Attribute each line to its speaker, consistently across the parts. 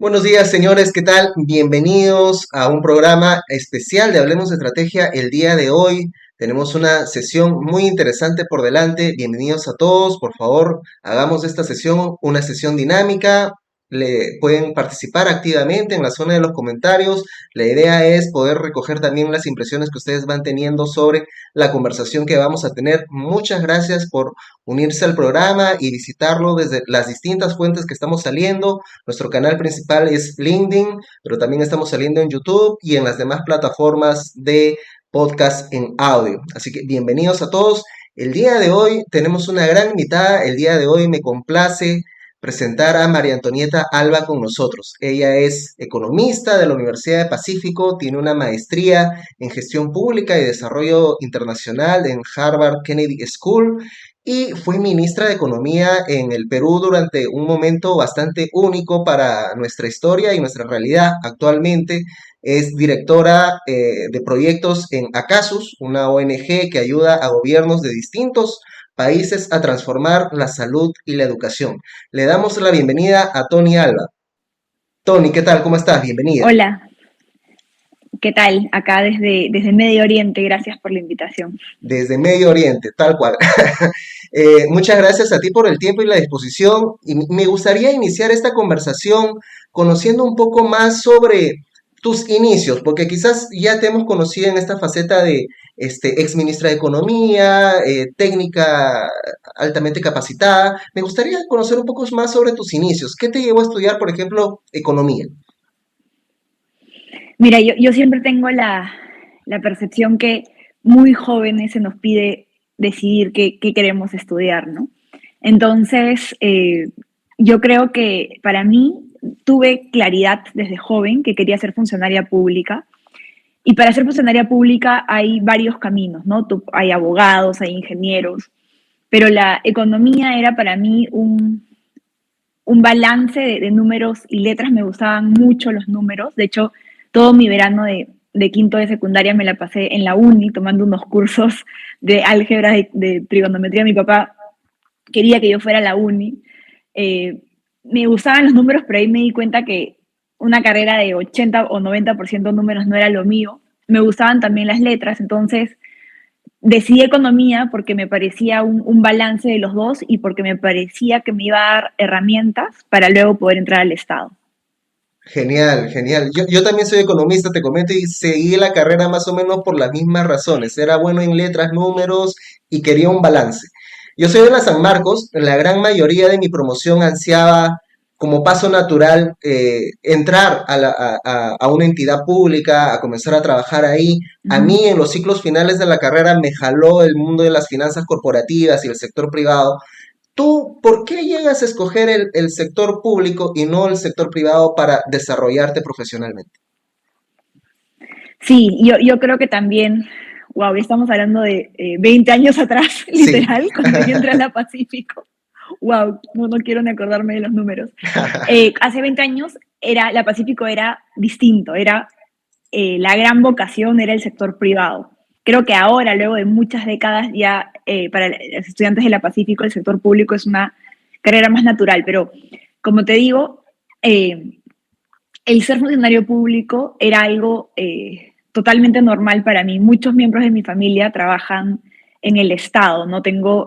Speaker 1: Buenos días, señores, ¿qué tal? Bienvenidos a un programa especial de Hablemos de Estrategia. El día de hoy tenemos una sesión muy interesante por delante. Bienvenidos a todos. Por favor, hagamos de esta sesión una sesión dinámica. Le pueden participar activamente en la zona de los comentarios. La idea es poder recoger también las impresiones que ustedes van teniendo sobre la conversación que vamos a tener. Muchas gracias por unirse al programa y visitarlo desde las distintas fuentes que estamos saliendo. Nuestro canal principal es LinkedIn, pero también estamos saliendo en YouTube y en las demás plataformas de podcast en audio. Así que bienvenidos a todos. El día de hoy tenemos una gran invitada. El día de hoy me complace presentar a María Antonieta Alba con nosotros. Ella es economista de la Universidad de Pacífico, tiene una maestría en gestión pública y desarrollo internacional en Harvard Kennedy School y fue ministra de Economía en el Perú durante un momento bastante único para nuestra historia y nuestra realidad. Actualmente es directora de proyectos en ACASUS, una ONG que ayuda a gobiernos de distintos países a transformar la salud y la educación. Le damos la bienvenida a Tony Alba. Tony, ¿qué tal? ¿Cómo estás? Bienvenida.
Speaker 2: Hola, ¿qué tal? Acá desde Medio Oriente, gracias por la invitación.
Speaker 1: Desde Medio Oriente, tal cual. Muchas gracias a ti por el tiempo y la disposición. Y me gustaría iniciar esta conversación conociendo un poco más sobre tus inicios, porque quizás ya te hemos conocido en esta faceta de ex ministra de Economía, técnica altamente capacitada. Me gustaría conocer un poco más sobre tus inicios. ¿Qué te llevó a estudiar, por ejemplo, economía?
Speaker 2: Mira, yo siempre tengo la percepción que muy jóvenes se nos pide decidir qué queremos estudiar, ¿no? Entonces, yo creo que para mí tuve claridad desde joven que quería ser funcionaria pública. Y para ser funcionaria pública hay varios caminos, ¿no? Hay abogados, hay ingenieros, pero la economía era para mí un balance de números y letras. Me gustaban mucho los números. De hecho, todo mi verano de quinto de secundaria me la pasé en la uni tomando unos cursos de álgebra, de trigonometría. Mi papá quería que yo fuera a la uni. Eh, Me gustaban los números, pero ahí me di cuenta que una carrera de 80 o 90% números no era lo mío. Me gustaban también las letras, entonces decidí economía porque me parecía un balance de los dos y porque me parecía que me iba a dar herramientas para luego poder entrar al Estado.
Speaker 1: Genial, genial. Yo también soy economista, te comento, y seguí la carrera más o menos por las mismas razones. Era bueno en letras, números y quería un balance. Yo soy de la San Marcos, la gran mayoría de mi promoción ansiaba como paso natural entrar a una entidad pública, a comenzar a trabajar ahí. A
Speaker 2: Ujú.
Speaker 1: mí en los ciclos finales de la carrera me jaló el mundo de las finanzas corporativas y el sector privado. ¿Tú por qué llegas a escoger el sector público y no el sector privado para desarrollarte profesionalmente?
Speaker 2: Sí, yo creo que también, wow, ya estamos hablando de 20 años atrás,
Speaker 1: Sí,
Speaker 2: literal, cuando yo entré a la Pacífico. Wow, no quiero ni acordarme de los números. Hace 20 años la Pacífico era distinto, era la gran vocación era el sector privado. Creo que ahora, luego de muchas décadas, ya para los estudiantes de la Pacífico, el sector público es una carrera más natural. Pero, como te digo, el ser funcionario público era algo totalmente normal para mí. Muchos miembros de mi familia trabajan en el Estado, ¿no?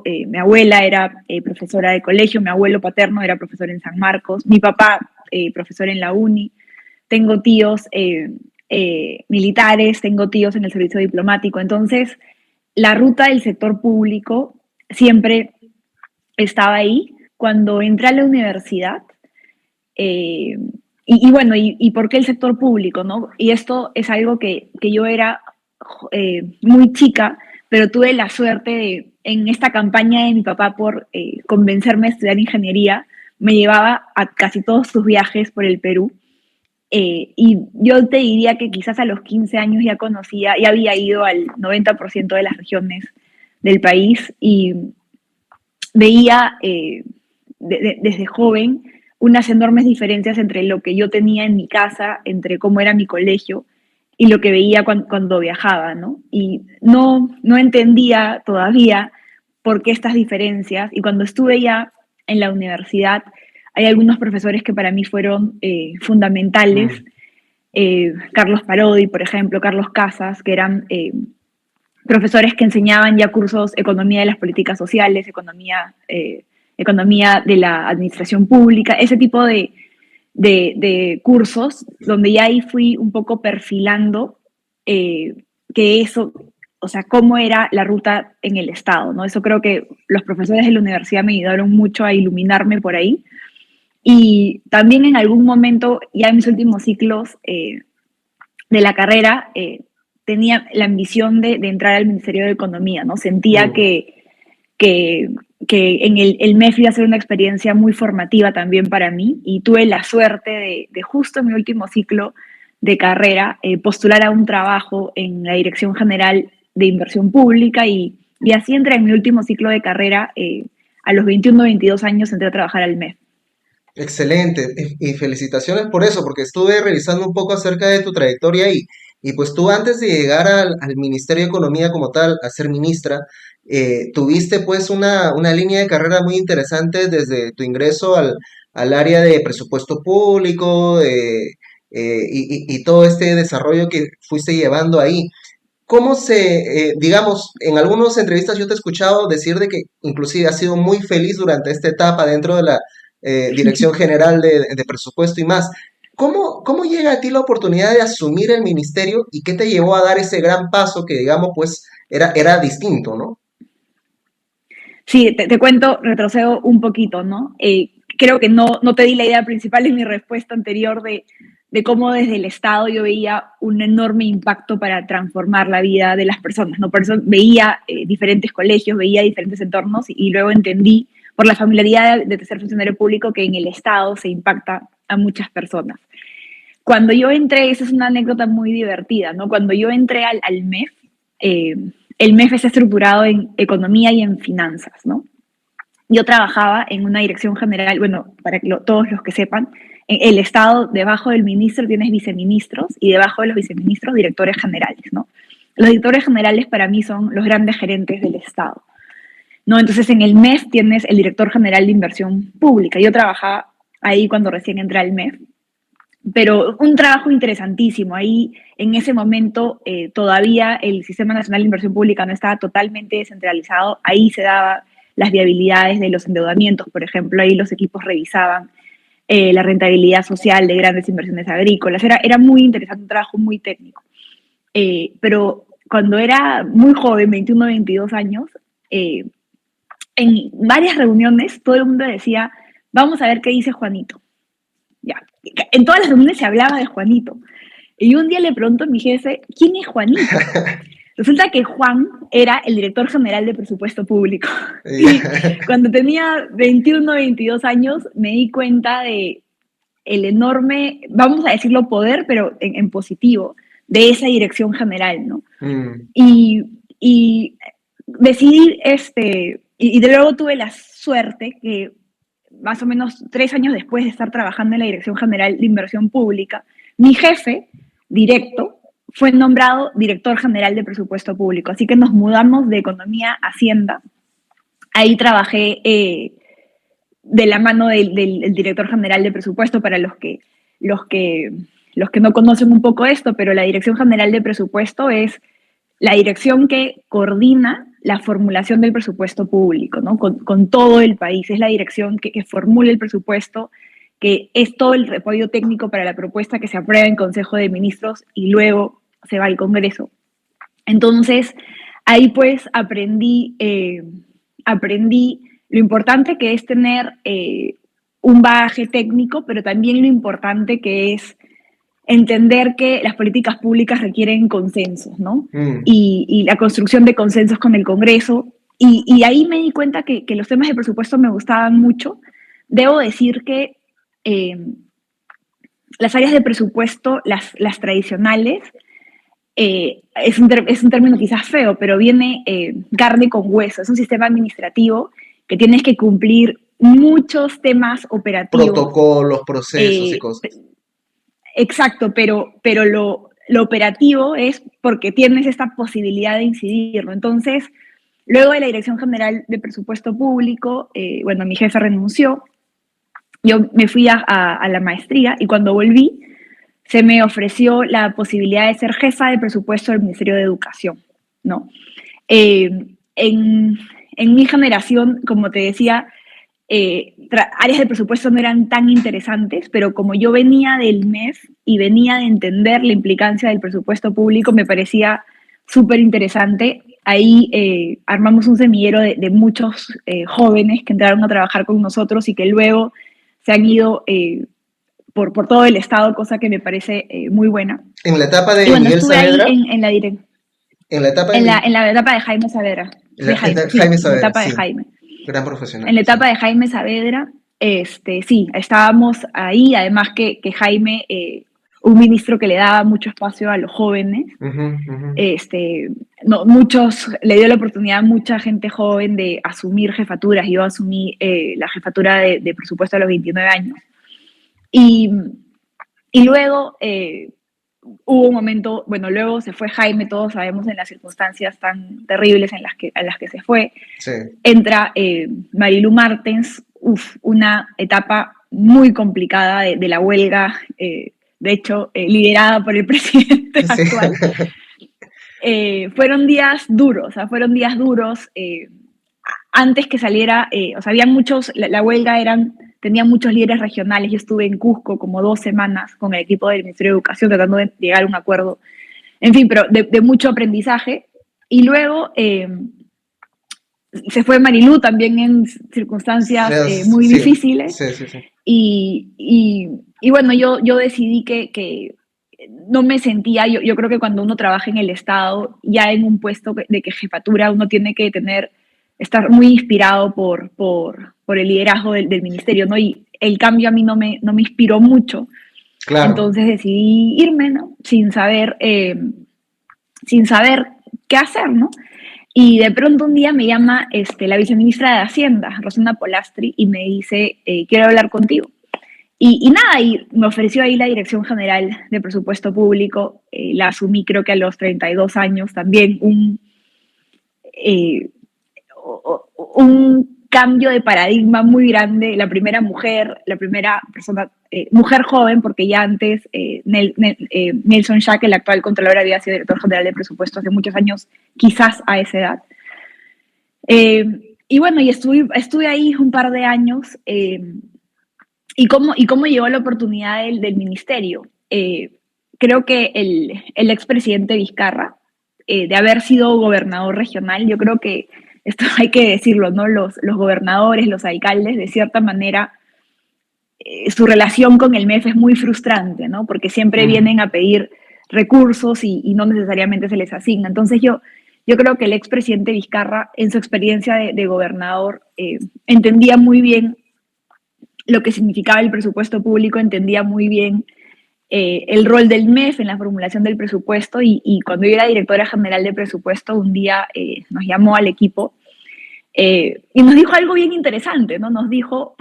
Speaker 2: Mi abuela era profesora de colegio, mi abuelo paterno era profesor en San Marcos, mi papá profesor en la uni, tengo tíos militares, tengo tíos en el servicio diplomático. Entonces, la ruta del sector público siempre estaba ahí. Cuando entré a la universidad, eh, bueno, y por qué el sector público, ¿no? Y esto es algo que yo era muy chica, pero tuve la suerte en esta campaña de mi papá por convencerme de estudiar ingeniería, me llevaba a casi todos sus viajes por el Perú. Y yo te diría que quizás a los 15 años ya había ido al 90% de las regiones del país y veía desde joven unas enormes diferencias entre lo que yo tenía en mi casa, entre cómo era mi colegio y lo que veía cuando viajaba, ¿no? Y no entendía todavía por qué estas diferencias. Y cuando estuve ya en la universidad, Hay algunos profesores que para mí fueron fundamentales,
Speaker 1: Mm.
Speaker 2: Carlos Parodi, por ejemplo, Carlos Casas, que eran profesores que enseñaban ya cursos economía de las políticas sociales, economía de la administración pública, ese tipo de cursos, donde ya ahí fui un poco perfilando eh, que eso, o sea, cómo era la ruta en el Estado, ¿no? Eso creo que los profesores de la universidad me ayudaron mucho a iluminarme por ahí. Y también en algún momento, ya en mis últimos ciclos de la carrera, tenía la ambición de entrar al Ministerio de Economía, ¿no? Sentía
Speaker 1: Mm.
Speaker 2: que, que en el MEF iba a ser una experiencia muy formativa también para mí y tuve la suerte de justo en mi último ciclo de carrera postular a un trabajo en la Dirección General de Inversión Pública y así entré en mi último ciclo de carrera. A los 21 22 años entré a trabajar al MEF.
Speaker 1: Excelente, y felicitaciones por eso, porque estuve revisando un poco acerca de tu trayectoria y pues tú antes de llegar al Ministerio de Economía como tal, a ser ministra, tuviste pues una línea de carrera muy interesante desde tu ingreso al área de presupuesto público y todo este desarrollo que fuiste llevando ahí. ¿Cómo digamos, en algunas entrevistas yo te he escuchado decir de que inclusive has sido muy feliz durante esta etapa dentro de la Dirección General de Presupuesto y más? ¿Cómo llega a ti la oportunidad de asumir el ministerio y qué te llevó a dar ese gran paso que, digamos, pues era distinto, ¿no?
Speaker 2: Sí, te cuento, retrocedo un poquito, ¿no? Creo que no te di la idea principal en mi respuesta anterior de cómo desde el Estado yo veía un enorme impacto para transformar la vida de las personas, ¿no? Por eso veía diferentes colegios, veía diferentes entornos y luego entendí por la familiaridad de ser funcionario público que en el Estado se impacta a muchas personas. Cuando yo entré, esa es una anécdota muy divertida, ¿no? Cuando yo entré al MEF, eh, el MEF está estructurado en economía y en finanzas, ¿no? Yo trabajaba en una dirección general, bueno, para que todos los que sepan, el Estado, debajo del ministro tienes viceministros y debajo de los viceministros directores generales, ¿no? Los directores generales para mí son los grandes gerentes del Estado, ¿no? Entonces en el MEF tienes el director general de inversión pública. Yo trabajaba ahí cuando recién entré al MEF, pero un trabajo interesantísimo. Ahí, en ese momento, todavía el Sistema Nacional de Inversión Pública no estaba totalmente descentralizado. Ahí se daban las viabilidades de los endeudamientos, por ejemplo. Ahí los equipos revisaban la rentabilidad social de grandes inversiones agrícolas. Era muy interesante, un trabajo muy técnico. Pero cuando era muy joven, 21, 22 años, eh, en varias reuniones todo el mundo decía, vamos a ver qué dice Juanito. Ya. En todas las reuniones se hablaba de Juanito. Y un día le pregunto a mi jefe, ¿quién es Juanito? Resulta que Juan era el director general de presupuesto público. Y cuando tenía 21, 22 años, me di cuenta de el enorme, vamos a decirlo poder, pero en positivo, de esa dirección general, ¿no?
Speaker 1: Mm.
Speaker 2: Y decidí, y de luego tuve la suerte que más o menos 3 años después de estar trabajando en la Dirección General de Inversión Pública, mi jefe directo fue nombrado director general de presupuesto público. Así que nos mudamos de economía a Hacienda. Ahí trabajé de la mano del director general de presupuesto para los que, los que no conocen un poco esto, pero la Dirección General de Presupuesto es la dirección que coordina la formulación del presupuesto público, ¿no? Con todo el país. Es la dirección que formula el presupuesto, que es todo el apoyo técnico para la propuesta que se aprueba en Consejo de Ministros y luego se va al Congreso. Entonces, ahí pues aprendí lo importante que es tener un bagaje técnico, pero también lo importante que es entender que las políticas públicas requieren consensos, ¿no?
Speaker 1: Mm.
Speaker 2: Y la construcción de consensos con el Congreso. Y ahí me di cuenta que los temas de presupuesto me gustaban mucho. Debo decir que eh, las áreas de presupuesto, las tradicionales, es un término quizás feo, pero viene carne con hueso. Es un sistema administrativo que tienes que cumplir muchos temas operativos.
Speaker 1: Protocolos, procesos y
Speaker 2: eh,
Speaker 1: cosas.
Speaker 2: exacto, pero lo operativo es porque tienes esta posibilidad de incidirlo. Entonces, luego de la Dirección General de Presupuesto Público, bueno, mi jefe renunció yo me fui a la maestría y cuando volví se me ofreció la posibilidad de ser jefa de presupuesto del Ministerio de Educación, ¿no? Eh, en, en mi generación, como te decía, áreas de presupuesto no eran tan interesantes, pero como yo venía del MEF y venía de entender la implicancia del presupuesto público, me parecía súper interesante. Ahí armamos un semillero de muchos jóvenes que entraron a trabajar con nosotros y que luego se han ido por todo el estado, cosa que me parece muy buena.
Speaker 1: En la etapa
Speaker 2: Y
Speaker 1: de
Speaker 2: bueno,
Speaker 1: Miguel
Speaker 2: estuve ahí
Speaker 1: Saavedra,
Speaker 2: en la dirección.
Speaker 1: en la etapa de,
Speaker 2: En la etapa de Jaime Saavedra, de Jaime, sí,
Speaker 1: Jaime
Speaker 2: en la
Speaker 1: Saavedra,
Speaker 2: etapa de
Speaker 1: sí,
Speaker 2: Jaime.
Speaker 1: gran
Speaker 2: En
Speaker 1: profesional,
Speaker 2: la
Speaker 1: sí.
Speaker 2: etapa de Jaime Saavedra, sí, estábamos ahí, además que Jaime, un ministro que le daba mucho espacio a los jóvenes,
Speaker 1: Ujú, ujú.
Speaker 2: no, le dio la oportunidad a mucha gente joven de asumir jefaturas. Yo asumí la jefatura de presupuesto a los 29 años. Y, y luego hubo un momento, bueno, luego se fue Jaime, todos sabemos en las circunstancias tan terribles en las que se fue.
Speaker 1: Sí,
Speaker 2: Entra Marilu Martens, una etapa muy complicada de la huelga, de hecho, liderada por el presidente
Speaker 1: sí.
Speaker 2: actual. Fueron días duros, o sea, fueron días duros. Antes que saliera, o sea, habían muchos, la huelga tenía muchos líderes regionales. Yo estuve en Cusco como 2 semanas con el equipo del Ministerio de Educación tratando de llegar a un acuerdo. En fin, pero de mucho aprendizaje. Y luego se fue Marilú también en circunstancias muy
Speaker 1: Sí,
Speaker 2: difíciles.
Speaker 1: sí, sí, sí.
Speaker 2: Y bueno, yo decidí que no me sentía, yo creo que cuando uno trabaja en el Estado, ya en un puesto de que jefatura, uno tiene que estar muy inspirado por el liderazgo del ministerio, ¿no? Y el cambio a mí no me inspiró mucho,
Speaker 1: Claro.
Speaker 2: entonces decidí irme, ¿no? Sin saber qué hacer, ¿no? Y de pronto un día me llama la viceministra de Hacienda, Rosana Polastri, y me dice, quiero hablar contigo. Y nada, y me ofreció ahí la Dirección General de Presupuesto Público, la asumí creo que a los 32 años, también eh, un cambio de paradigma muy grande, la primera persona, mujer joven, porque ya antes Nelson Schack, el actual Contralor, había sido Director General de Presupuesto hace muchos años, quizás a esa edad. Y bueno, y estuve ahí un par de años. ¿Y cómo llegó la oportunidad del ministerio? Creo que el expresidente Vizcarra, de haber sido gobernador regional, yo creo que esto hay que decirlo, ¿no? Los gobernadores, los alcaldes, de cierta manera, su relación con el MEF es muy frustrante, ¿no? Porque siempre
Speaker 1: Mm,
Speaker 2: vienen a pedir recursos y no necesariamente se les asigna. Entonces yo creo que el expresidente Vizcarra, en su experiencia de gobernador, entendía muy bien lo que significaba el presupuesto público, entendía muy bien el rol del MEF en la formulación del presupuesto y cuando yo era directora general de presupuesto, un día nos llamó al equipo y nos dijo algo bien interesante, ¿no? Nos dijo,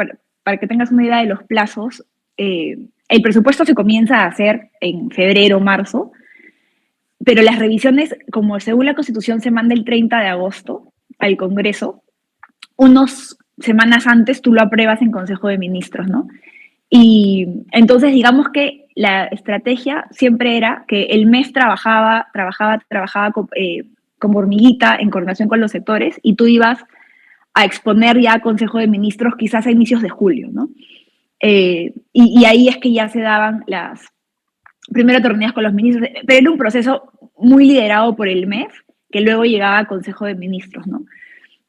Speaker 2: para que tengas una idea de los plazos, el presupuesto se comienza a hacer en febrero, marzo, pero las revisiones, como según la Constitución se manda el 30 de agosto al Congreso, unos semanas antes tú lo apruebas en Consejo de Ministros, ¿no? Y entonces digamos que la estrategia siempre era que el mes trabajaba como hormiguita en coordinación con los sectores y tú ibas a exponer ya a Consejo de Ministros quizás a inicios de julio, ¿no? Y ahí es que ya se daban las primero te reunías con los ministros, pero era un proceso muy liderado por el MEF que luego llegaba a Consejo de Ministros, ¿no?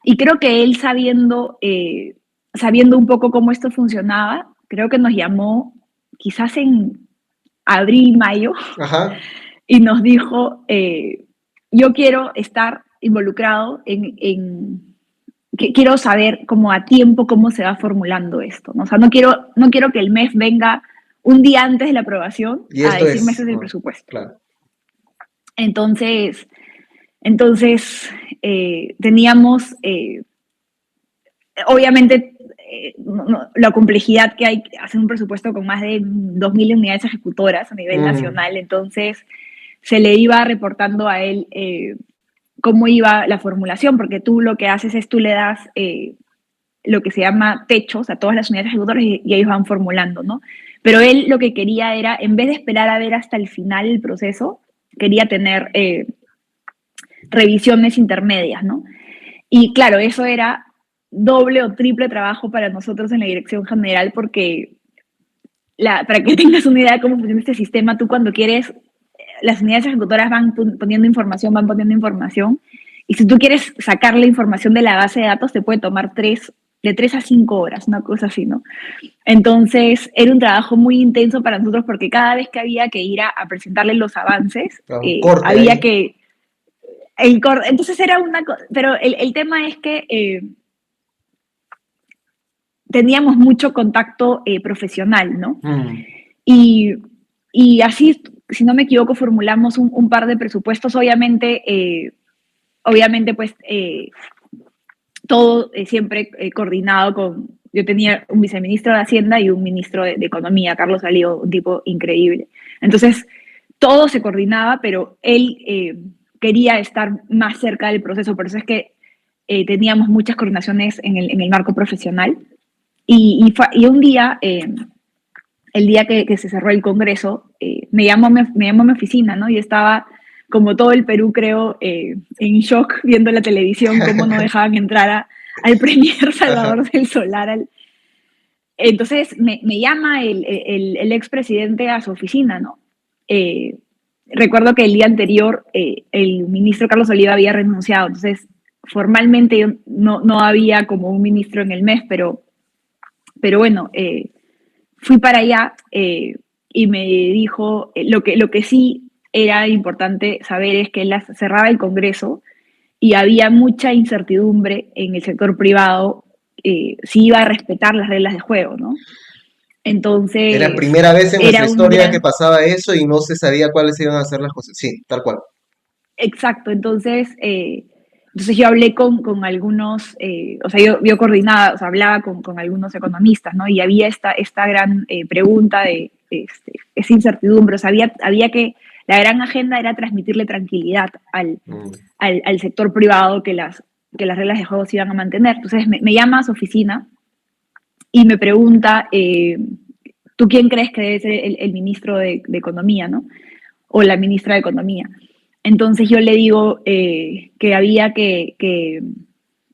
Speaker 2: Y creo que él sabiendo un poco cómo esto funcionaba, creo que nos llamó quizás en abril, mayo,
Speaker 1: ajá.
Speaker 2: y nos dijo, yo quiero estar involucrado quiero saber como a tiempo cómo se va formulando esto, ¿no? O sea, no quiero que el MEF venga un día antes de la aprobación
Speaker 1: Y
Speaker 2: a
Speaker 1: esto
Speaker 2: decirme este
Speaker 1: es,
Speaker 2: es el
Speaker 1: no,
Speaker 2: presupuesto.
Speaker 1: claro.
Speaker 2: Entonces, entonces teníamos obviamente, la complejidad que hay hacer un presupuesto con más de 2.000 unidades ejecutoras a nivel
Speaker 1: Mm,
Speaker 2: nacional, entonces se le iba reportando a él cómo iba la formulación, porque tú lo que haces es tú le das lo que se llama techos a todas las unidades ejecutoras y ellos van formulando, ¿no? Pero él lo que quería era, en vez de esperar a ver hasta el final el proceso, quería tener revisiones intermedias, ¿no? Y claro, eso era doble o triple trabajo para nosotros en la dirección general porque para que tengas una idea de cómo funciona este sistema, tú cuando quieres, las unidades ejecutoras van poniendo información, y si tú quieres sacar la información de la base de datos, te puede tomar de 3 a 5 horas, una cosa así, ¿no? Entonces, era un trabajo muy intenso para nosotros porque cada vez que había que ir a presentarle los avances,
Speaker 1: Un corte
Speaker 2: había
Speaker 1: ahí.
Speaker 2: que... entonces era una cosa, pero el tema es que teníamos mucho contacto profesional, ¿no?
Speaker 1: Mm,
Speaker 2: Y, y, así, si no me equivoco, formulamos un par de presupuestos, obviamente pues todo siempre coordinado con, yo tenía un viceministro de Hacienda y un ministro de Economía, Carlos Salido, un tipo increíble. Entonces, todo se coordinaba, pero él quería estar más cerca del proceso, por eso es que teníamos muchas coordinaciones en el marco profesional. Y un día, el día que se cerró el Congreso, me llamó a mi oficina, ¿no? Y estaba, como todo el Perú, creo, en shock viendo la televisión, cómo no dejaban entrar al premier
Speaker 1: ajá,
Speaker 2: Salvador del Solar. Entonces me llama el expresidente a su oficina, ¿no? Eh, Recuerdo que el día anterior el ministro Carlos Oliva había renunciado, entonces formalmente yo no había como un ministro en el mes, pero bueno, fui para allá y me dijo, lo que sí era importante saber es que él cerraba el Congreso y había mucha incertidumbre en el sector privado si iba a respetar las reglas de juego, ¿no?
Speaker 1: era
Speaker 2: Entonces,
Speaker 1: primera vez en nuestra
Speaker 2: era un
Speaker 1: historia que
Speaker 2: gran...
Speaker 1: pasaba eso y no se sabía cuáles iban a ser las cosas. Sí, tal cual.
Speaker 2: Exacto, entonces yo hablé con algunos, o sea, yo coordinaba, o sea, hablaba con algunos economistas, ¿no? Y había esta gran pregunta de esa incertidumbre, o sea, había que, la gran agenda era transmitirle tranquilidad
Speaker 1: Mm.
Speaker 2: al sector privado que las reglas de juego se iban a mantener. Entonces me llama a su oficina y me pregunta, ¿tú quién crees que debe ser el ministro de Economía, ¿no? O la ministra de Economía. Entonces yo le digo que había que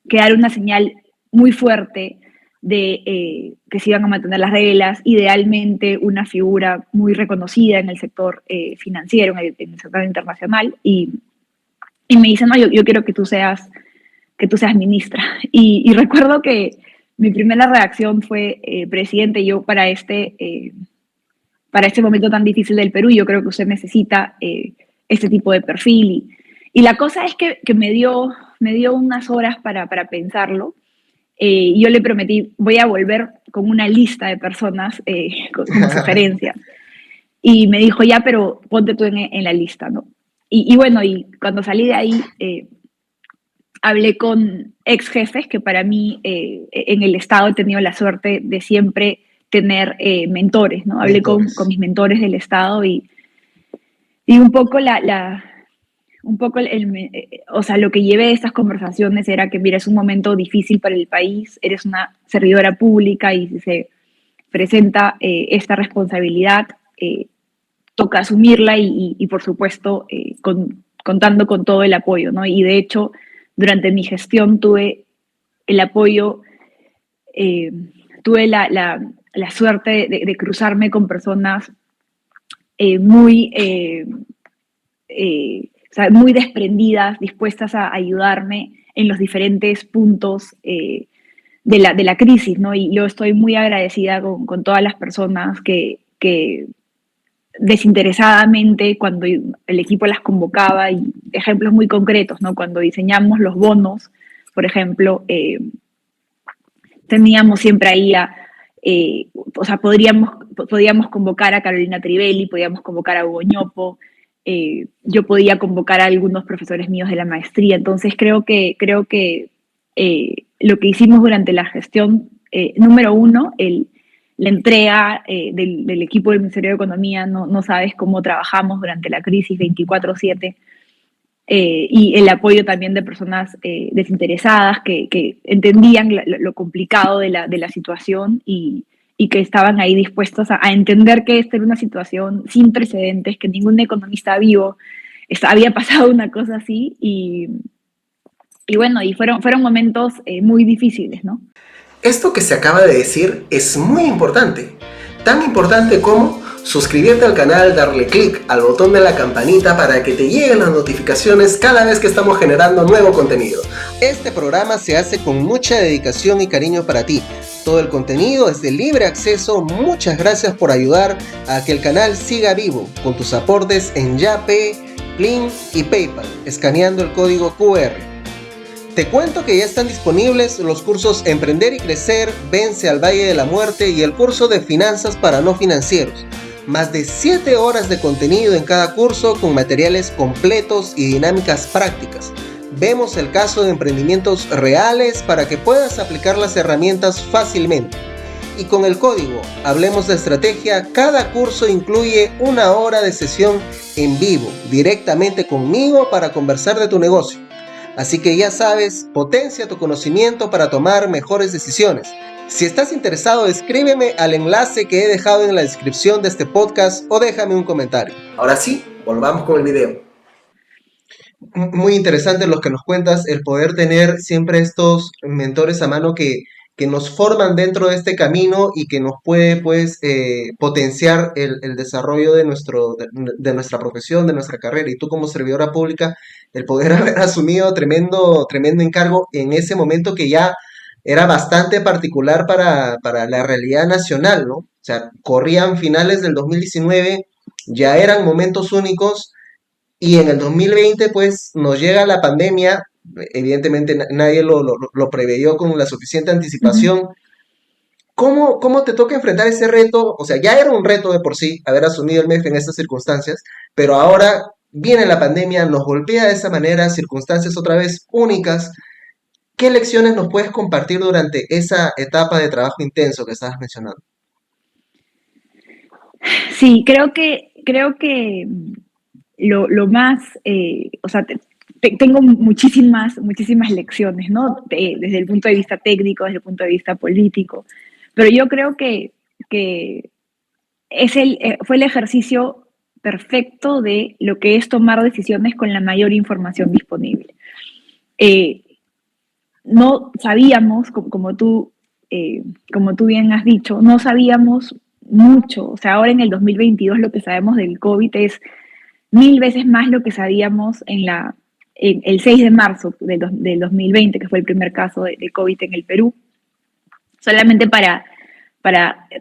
Speaker 2: dar una señal muy fuerte de que se iban a mantener las reglas, idealmente una figura muy reconocida en el sector financiero, en el sector internacional, y me dice, no, yo quiero que tú seas ministra. Y recuerdo que mi primera reacción fue, presidente, yo para este momento tan difícil del Perú, yo creo que usted necesita este tipo de perfil. Y la cosa es que me dio unas horas para pensarlo. Yo le prometí, voy a volver con una lista de personas como sugerencia. Y me dijo, ya, pero ponte tú en la lista, ¿no? Y bueno, y cuando salí de ahí, hablé con ex jefes que para mí en el Estado he tenido la suerte de siempre tener mentores, ¿no? Hablé con
Speaker 1: Mentores.
Speaker 2: mis mentores del Estado y un poco o sea, lo que llevé de estas conversaciones era que, mira, es un momento difícil para el país, eres una servidora pública y si se presenta esta responsabilidad, toca asumirla y por supuesto, contando con todo el apoyo, ¿no? Y de hecho, durante mi gestión tuve el apoyo, eh, tuve la suerte de cruzarme con personas muy, o sea, muy desprendidas, dispuestas a ayudarme en los diferentes puntos de la crisis, ¿no? Y yo estoy muy agradecida con todas las personas que desinteresadamente cuando el equipo las convocaba y ejemplos muy concretos, ¿no? Cuando diseñamos los bonos, por ejemplo, teníamos siempre ahí o sea, podíamos convocar a Carolina Trivelli, podíamos convocar a Hugo Ñopo, yo podía convocar a algunos profesores míos de la maestría, entonces creo que lo que hicimos durante la gestión, número uno, la entrega del equipo del Ministerio de Economía, no sabes cómo trabajamos durante la crisis 24/7, y el apoyo también de personas desinteresadas que entendían lo complicado de la situación y que estaban ahí dispuestos a entender que esta era una situación sin precedentes, que ningún economista vivo había pasado una cosa así y bueno, y fueron momentos muy difíciles, ¿no?
Speaker 1: Esto que se acaba de decir es muy importante, tan importante como suscribirte al canal, darle clic al botón de la campanita para que te lleguen las notificaciones cada vez que estamos generando nuevo contenido. Este programa se hace con mucha dedicación y cariño para ti. Todo el contenido es de libre acceso. Muchas gracias por ayudar a que el canal siga vivo con tus aportes en Yape, Plin y PayPal, escaneando el código QR. Te cuento que ya están disponibles los cursos Emprender y Crecer, Vence al Valle de la Muerte y el curso de Finanzas para no financieros. Más de 7 horas de contenido en cada curso con materiales completos y dinámicas prácticas. Vemos el caso de emprendimientos reales para que puedas aplicar las herramientas fácilmente. Y con el código Hablemos de Estrategia, cada curso incluye 1 hora de sesión en vivo, directamente conmigo para conversar de tu negocio. Así que ya sabes, potencia tu conocimiento para tomar mejores decisiones. Si estás interesado, escríbeme al enlace que he dejado en la descripción de este podcast o déjame un comentario. Ahora sí, volvamos con el video. Muy interesante lo que nos cuentas, el poder tener siempre estos mentores a mano que nos forman dentro de este camino y que nos puede pues potenciar el desarrollo de nuestra profesión, de nuestra carrera. Y tú como servidora pública, el poder haber asumido tremendo encargo en ese momento que ya era bastante particular para la realidad nacional, ¿no? O sea, corrían finales del 2019, ya eran momentos únicos y en el 2020, pues, nos llega la pandemia. Evidentemente, nadie lo preveyó con la suficiente
Speaker 2: Uh-huh.
Speaker 1: anticipación. ¿Cómo te toca enfrentar ese reto? O sea, ya era un reto de por sí haber asumido el MEF en estas circunstancias, pero ahora viene la pandemia, nos golpea de esa manera, circunstancias otra vez únicas. ¿Qué lecciones nos puedes compartir durante esa etapa de trabajo intenso que estabas mencionando?
Speaker 2: Sí, creo que lo más, o sea, tengo muchísimas lecciones, ¿no? Desde el punto de vista técnico, desde el punto de vista político, pero yo creo que fue el ejercicio perfecto de lo que es tomar decisiones con la mayor información disponible. Eh, no sabíamos, eh, como tú bien has dicho, no sabíamos mucho. O sea, ahora en el 2022 lo que sabemos del COVID es 1000 veces más lo que sabíamos en el 6 de marzo del 2020, que fue el primer caso de COVID en el Perú. Solamente para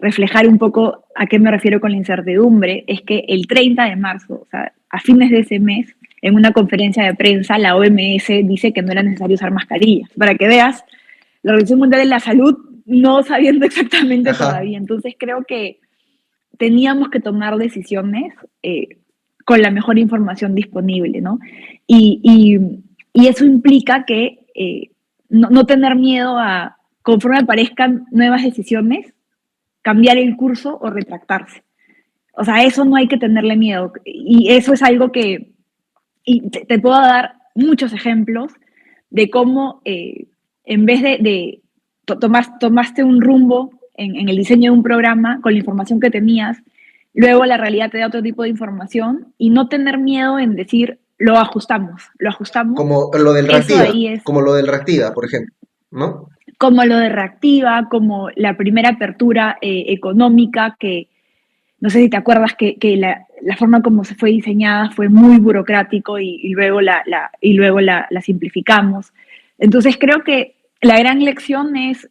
Speaker 2: reflejar un poco a qué me refiero con la incertidumbre, es que el 30 de marzo, o sea, a fines de ese mes, en una conferencia de prensa, la OMS dice que no era necesario usar mascarillas. Para que veas, la Organización Mundial de la Salud no sabiendo exactamente
Speaker 1: Ajá.
Speaker 2: todavía. Entonces creo que teníamos que tomar decisiones con la mejor información disponible, ¿no? Y, y, y eso implica que no tener miedo a, conforme aparezcan nuevas decisiones, cambiar el curso o retractarse. O sea, eso no hay que tenerle miedo. Y eso es algo que, y te puedo dar muchos ejemplos de cómo en vez tomaste un rumbo en el diseño de un programa con la información que tenías, luego la realidad te da otro tipo de información y no tener miedo en decir, lo ajustamos. Eso ahí es
Speaker 1: Como lo del Reactiva, por ejemplo, ¿no?
Speaker 2: como lo de Reactiva, como la primera apertura económica, que no sé si te acuerdas que la forma como se fue diseñada fue muy burocrático y luego la simplificamos. Entonces creo que la gran lección es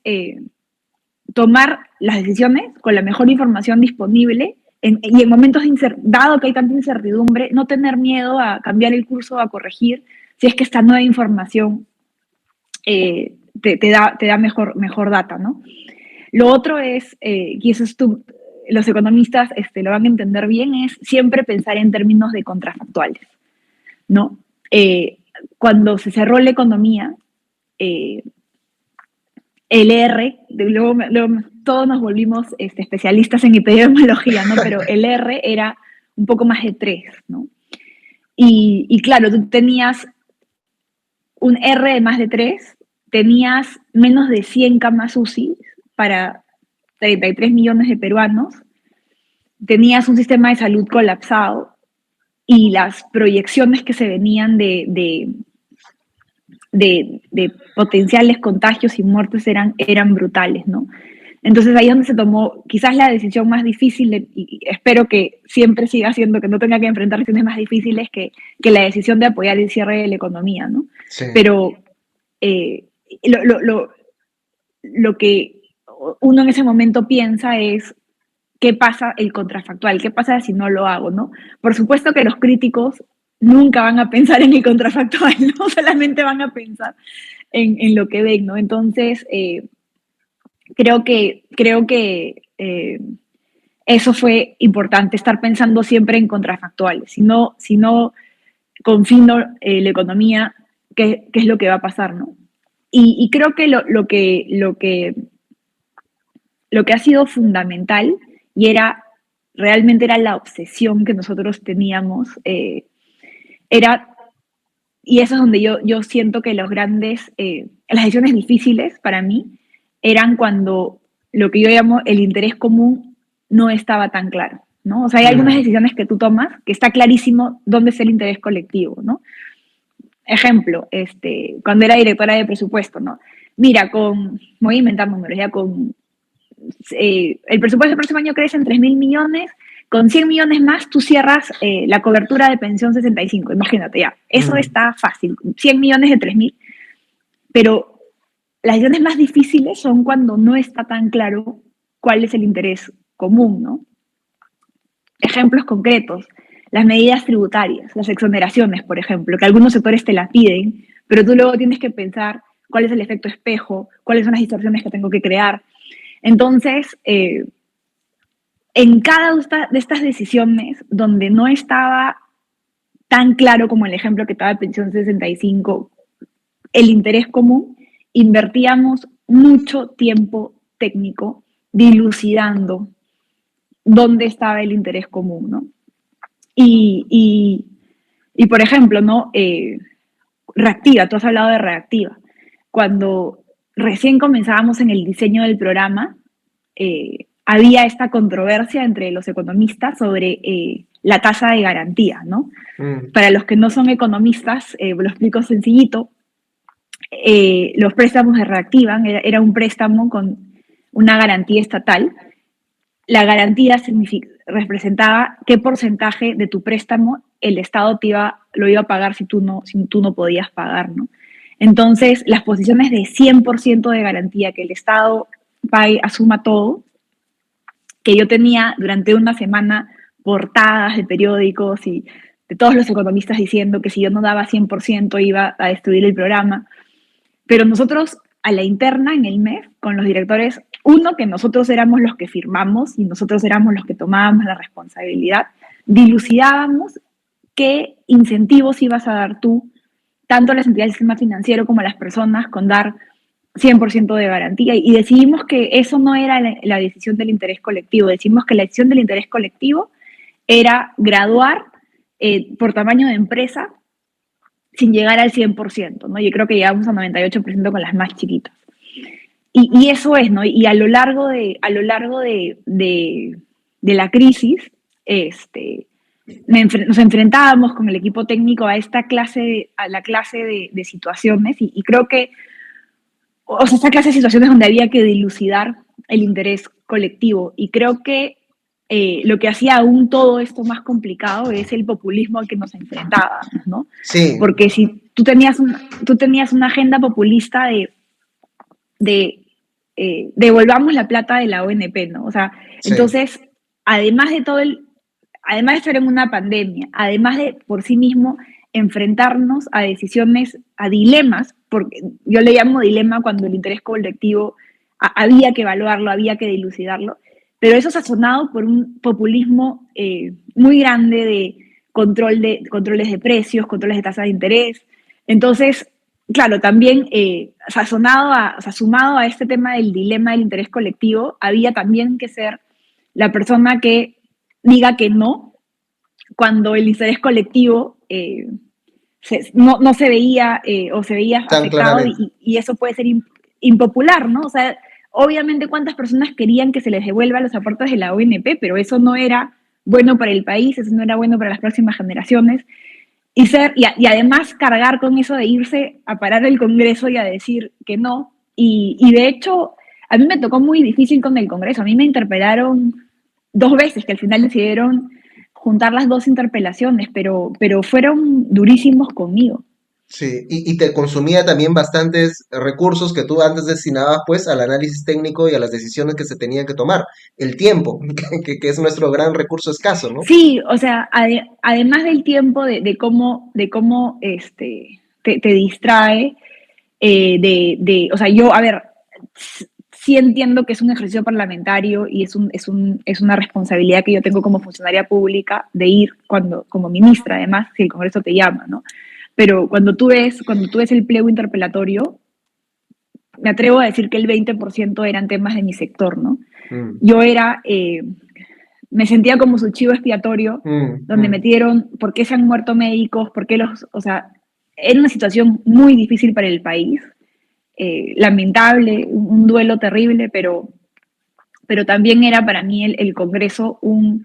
Speaker 2: tomar las decisiones con la mejor información disponible y en momentos dado que hay tanta incertidumbre, no tener miedo a cambiar el curso, a corregir, si es que esta nueva información te da mejor data, ¿no? Lo otro es, y eso es los economistas lo van a entender bien, es siempre pensar en términos de contrafactuales, ¿no? Cuando se cerró la economía, eh, el R, luego todos nos volvimos especialistas en epidemiología, ¿no? Pero el R era un poco más de 3, ¿no? Y claro, tú tenías un R de más de 3, tenías menos de 100 camas UCI para 33 millones de peruanos, tenías un sistema de salud colapsado y las proyecciones que se venían de potenciales contagios y muertes eran brutales, ¿no? Entonces ahí es donde se tomó quizás la decisión más difícil, y espero que siempre siga siendo, que no tenga que enfrentar decisiones más difíciles que la decisión de apoyar el cierre de la economía, ¿no?
Speaker 1: Sí.
Speaker 2: Pero eh, lo que uno en ese momento piensa es qué pasa el contrafactual, qué pasa si no lo hago, ¿no? Por supuesto que los críticos nunca van a pensar en el contrafactual, ¿no? Solamente van a pensar en lo que ven, ¿no? Entonces, creo que eso fue importante, estar pensando siempre en contrafactuales. Si no confino la economía, ¿qué es lo que va a pasar, no? Y creo que lo que ha sido fundamental y realmente era la obsesión que nosotros teníamos, era, y eso es donde yo siento que las decisiones difíciles para mí eran cuando lo que yo llamo el interés común no estaba tan claro, ¿no? O sea, hay algunas
Speaker 1: Mm,
Speaker 2: decisiones que tú tomas que está clarísimo dónde es el interés colectivo, ¿no? Ejemplo, cuando era directora de presupuesto, ¿no? Mira, voy a inventar números, ya el presupuesto del próximo año crece en 3.000 millones, con 100 millones más tú cierras la cobertura de pensión 65, imagínate ya, eso
Speaker 1: mm,
Speaker 2: está fácil, 100 millones de 3.000, pero las decisiones más difíciles son cuando no está tan claro cuál es el interés común, ¿no? Ejemplos concretos, las medidas tributarias, las exoneraciones, por ejemplo, que algunos sectores te las piden, pero tú luego tienes que pensar cuál es el efecto espejo, cuáles son las distorsiones que tengo que crear. Entonces, en cada de estas decisiones, donde no estaba tan claro como el ejemplo que estaba de Pensión 65, el interés común, invertíamos mucho tiempo técnico dilucidando dónde estaba el interés común, ¿no? Y, y, y por ejemplo, ¿no? Reactiva, tú has hablado de reactiva. Cuando recién comenzábamos en el diseño del programa, había esta controversia entre los economistas sobre la tasa de garantía, ¿no?
Speaker 1: mm,
Speaker 2: Para los que no son economistas, lo explico sencillito, los préstamos se reactivan, era un préstamo con una garantía estatal. La garantía representaba qué porcentaje de tu préstamo el Estado lo iba a pagar si tú no podías pagar, ¿no? Entonces, las posiciones de 100% de garantía, que el Estado pague, asuma todo, que yo tenía durante una semana portadas de periódicos y de todos los economistas diciendo que si yo no daba 100% iba a destruir el programa. Pero nosotros, a la interna, en el MEF, con los directores, uno, que nosotros éramos los que firmamos y nosotros éramos los que tomábamos la responsabilidad, dilucidábamos qué incentivos ibas a dar tú, tanto a las entidades del sistema financiero como a las personas, con dar 100% de garantía. Y decidimos que eso no era la decisión del interés colectivo, decidimos que la decisión del interés colectivo era graduar por tamaño de empresa sin llegar al 100%, ¿no? Yo creo que llegamos a 98% con las más chiquitas. Y eso es, ¿no? Y a lo largo de la crisis, nos enfrentábamos con el equipo técnico a la clase de situaciones y creo que, o sea, esta clase de situaciones donde había que dilucidar el interés colectivo. Y creo que lo que hacía aún todo esto más complicado es el populismo al que nos enfrentábamos, ¿no?
Speaker 1: sí,
Speaker 2: Porque si tú tenías una agenda populista de devolvamos la plata de la ONP, ¿no? O sea,
Speaker 1: sí.
Speaker 2: entonces, además de además de estar en una pandemia, además de por sí mismo enfrentarnos a decisiones, a dilemas, porque yo le llamo dilema cuando el interés colectivo había que evaluarlo, había que dilucidarlo, pero eso sazonado por un populismo muy grande de controles de precios, controles de tasa de interés. Entonces, claro, también o sea, sumado a este tema del dilema del interés colectivo, había también que ser la persona que diga que no cuando el interés colectivo no se veía o se veía
Speaker 1: Tan
Speaker 2: afectado
Speaker 1: claramente.
Speaker 2: y eso puede ser impopular, ¿no? O sea, obviamente cuántas personas querían que se les devuelva los aportes de la ONP, pero eso no era bueno para el país, eso no era bueno para las próximas generaciones. Y además cargar con eso de irse a parar el Congreso y a decir que no. Y de hecho, a mí me tocó muy difícil con el Congreso. A mí me interpelaron 2 veces, que al final decidieron juntar las 2 interpelaciones, pero fueron durísimos conmigo.
Speaker 1: Sí, y te consumía también bastantes recursos que tú antes destinabas pues al análisis técnico y a las decisiones que se tenían que tomar. El tiempo, que es nuestro gran recurso escaso, ¿no?
Speaker 2: Sí, o sea, además del tiempo de cómo te distrae, o sea, yo, a ver, sí entiendo que es un ejercicio parlamentario y es una responsabilidad que yo tengo como funcionaria pública de ir como ministra, además, si el Congreso te llama, ¿no? Pero cuando tú ves el pliego interpelatorio, me atrevo a decir que el 20% eran temas de mi sector, ¿no?
Speaker 1: Mm,
Speaker 2: Yo me sentía como su chivo expiatorio,
Speaker 1: mm,
Speaker 2: donde
Speaker 1: mm.
Speaker 2: metieron por qué se han muerto médicos, o sea, era una situación muy difícil para el país, lamentable, un duelo terrible, pero también era para mí el Congreso un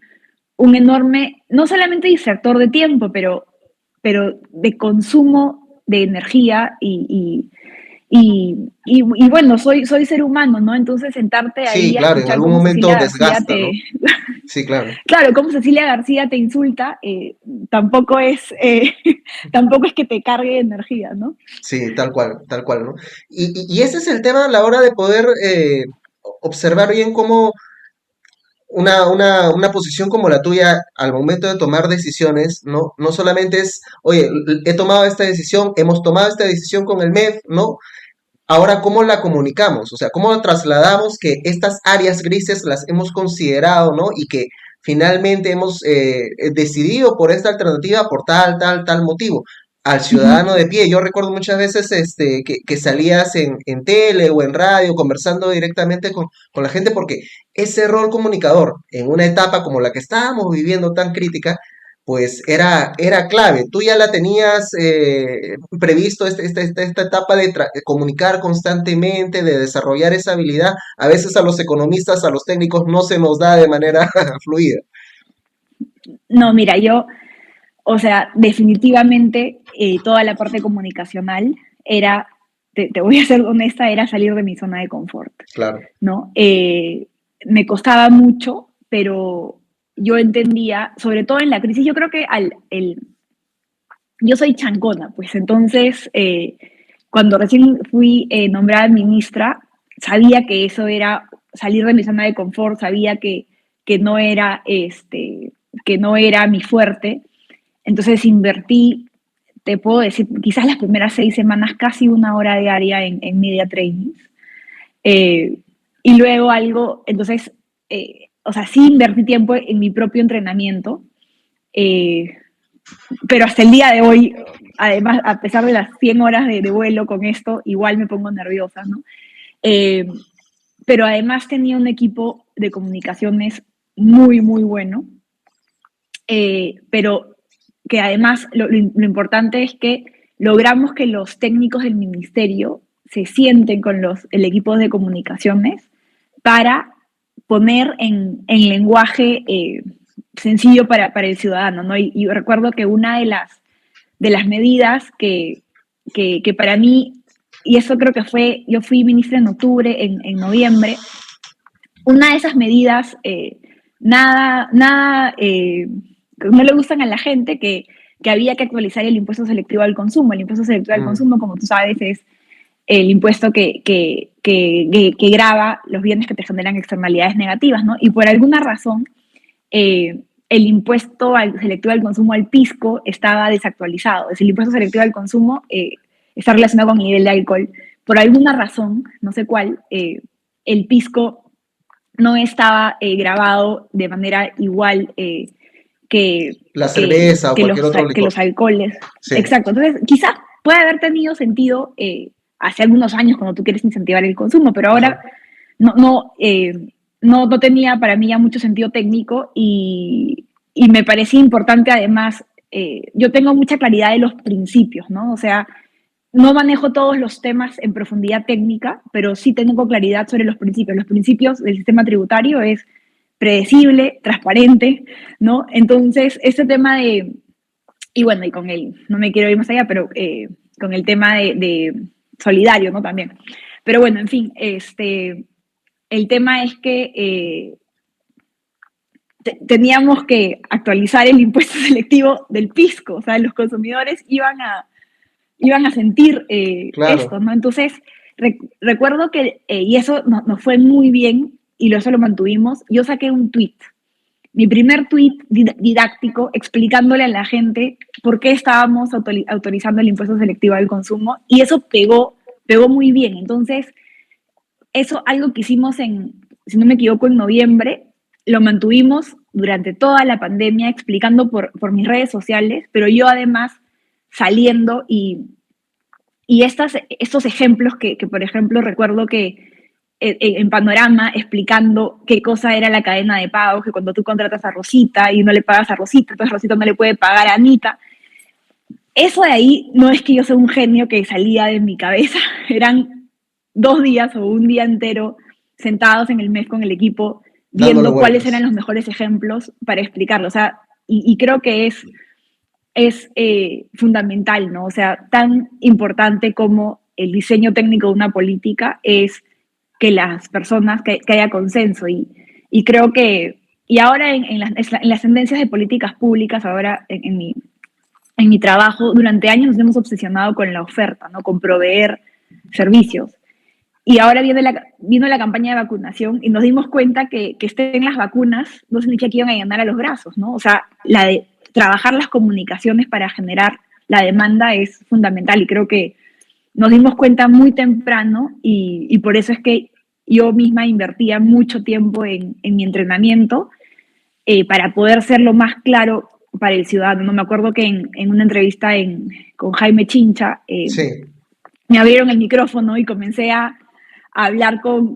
Speaker 2: enorme, no solamente distractor de tiempo, pero de consumo de energía y bueno, soy ser humano, ¿no? Entonces sentarte
Speaker 1: Sí,
Speaker 2: ahí a
Speaker 1: claro, en
Speaker 2: escuchar
Speaker 1: algún
Speaker 2: cómo
Speaker 1: momento
Speaker 2: Cecilia García
Speaker 1: desgasta, ¿no? Sí, claro.
Speaker 2: claro, cómo Cecilia García te insulta, tampoco es, tampoco es que te cargue de energía, ¿no?
Speaker 1: Sí, tal cual, ¿no? Y ese es el tema a la hora de poder observar bien cómo una posición como la tuya al momento de tomar decisiones, ¿no? No solamente es, oye, he tomado esta decisión, hemos tomado esta decisión con el MEF, ¿no? Ahora, ¿cómo la comunicamos? O sea, ¿cómo trasladamos que estas áreas grises las hemos considerado, ¿no? Y que finalmente hemos decidido por esta alternativa por tal motivo. Al
Speaker 2: Uh -huh.
Speaker 1: ciudadano de pie, yo recuerdo muchas veces que salías en tele o en radio conversando directamente con la gente porque ese rol comunicador en una etapa como la que estábamos viviendo tan crítica, pues era clave. Tú ya la tenías previsto esta etapa de comunicar constantemente, de desarrollar esa habilidad. A veces a los economistas, a los técnicos no se nos da de manera fluida.
Speaker 2: No, mira, o sea, definitivamente toda la parte comunicacional era, te voy a ser honesta, era salir de mi zona de confort,
Speaker 1: Claro.
Speaker 2: ¿no? Me costaba mucho, pero yo entendía, sobre todo en la crisis, yo creo que yo soy chancona, pues entonces, cuando recién fui nombrada ministra, sabía que eso era salir de mi zona de confort, sabía que no era, que no era mi fuerte, entonces invertí, te puedo decir, quizás las primeras 6 semanas, casi 1 hora diaria en media trainings. Eh, y luego entonces, o sea, sí invertí tiempo en mi propio entrenamiento, eh, pero hasta el día de hoy, además, a pesar de las 100 horas de vuelo con esto, igual me pongo nerviosa, ¿no? Eh, pero además tenía un equipo de comunicaciones muy, muy bueno, pero que además lo importante es que logramos que los técnicos del ministerio se sienten con el equipo de comunicaciones para poner en lenguaje sencillo para el ciudadano, ¿no? Y recuerdo que una de las medidas que para mí, y eso creo que yo fui ministra en octubre, en noviembre, una de esas medidas, nada, no le gustan a la gente, que había que actualizar el impuesto selectivo al consumo. El impuesto selectivo al
Speaker 1: Mm,
Speaker 2: consumo, como tú sabes, es el impuesto que grava los bienes que te generan externalidades negativas, ¿no? Y por alguna razón, el impuesto selectivo al consumo al pisco estaba desactualizado. Es el impuesto selectivo al consumo está relacionado con el nivel de alcohol. Por alguna razón, no sé cuál, el pisco no estaba grabado de manera igual que,
Speaker 1: la cerveza o
Speaker 2: que,
Speaker 1: cualquier
Speaker 2: los,
Speaker 1: otro
Speaker 2: que
Speaker 1: licor.
Speaker 2: los alcoholes.
Speaker 1: Sí.
Speaker 2: Exacto. Entonces, quizá puede haber tenido sentido hace algunos años cuando tú quieres incentivar el consumo, pero ahora
Speaker 1: Ajá.
Speaker 2: no tenía para mí ya mucho sentido técnico y me parecía importante además, yo tengo mucha claridad de los principios, ¿no? O sea, no manejo todos los temas en profundidad técnica, pero sí tengo claridad sobre los principios. Los principios del sistema tributario es predecible, transparente, ¿no? Entonces, este tema de, y bueno, y con el, no me quiero ir más allá, pero con el tema de solidario, ¿no? También. Pero bueno, en fin, el tema es que teníamos que actualizar el impuesto selectivo del pisco, o sea, los consumidores iban a sentir esto,
Speaker 1: Claro.
Speaker 2: ¿no? Entonces, recuerdo que, y eso nos fue muy bien, y eso lo mantuvimos, yo saqué un tweet, mi primer tweet didáctico explicándole a la gente por qué estábamos autorizando el impuesto selectivo al consumo, y eso pegó muy bien. Entonces, eso algo que hicimos en, si no me equivoco, en noviembre, lo mantuvimos durante toda la pandemia explicando por mis redes sociales, pero yo además saliendo y estos ejemplos que, por ejemplo, recuerdo que en Panorama explicando qué cosa era la cadena de pagos, que cuando tú contratas a Rosita y no le pagas a Rosita, entonces Rosita no le puede pagar a Anita. Eso de ahí no es que yo sea un genio que salía de mi cabeza, eran 2 días o un día entero sentados en el mes con el equipo
Speaker 1: Dándole
Speaker 2: viendo cuáles eran
Speaker 1: vueltas.
Speaker 2: los mejores ejemplos para explicarlo. O sea, y creo que es fundamental, ¿no? O sea, tan importante como el diseño técnico de una política es que las personas, que haya consenso. Y creo que, y ahora en las tendencias de políticas públicas, ahora en mi trabajo, durante años nos hemos obsesionado con la oferta, ¿no? Con proveer servicios. Y ahora vino la campaña de vacunación y nos dimos cuenta que estén las vacunas no significa que iban a llenar a los brazos, ¿no? O sea, la de trabajar las comunicaciones para generar la demanda es fundamental y creo que nos dimos cuenta muy temprano y por eso es que yo misma invertía mucho tiempo en mi entrenamiento para poder ser lo más claro para el ciudadano. ¿No? Me acuerdo que en una entrevista con Jaime Chincha,
Speaker 1: Sí.
Speaker 2: me abrieron el micrófono y comencé a hablar con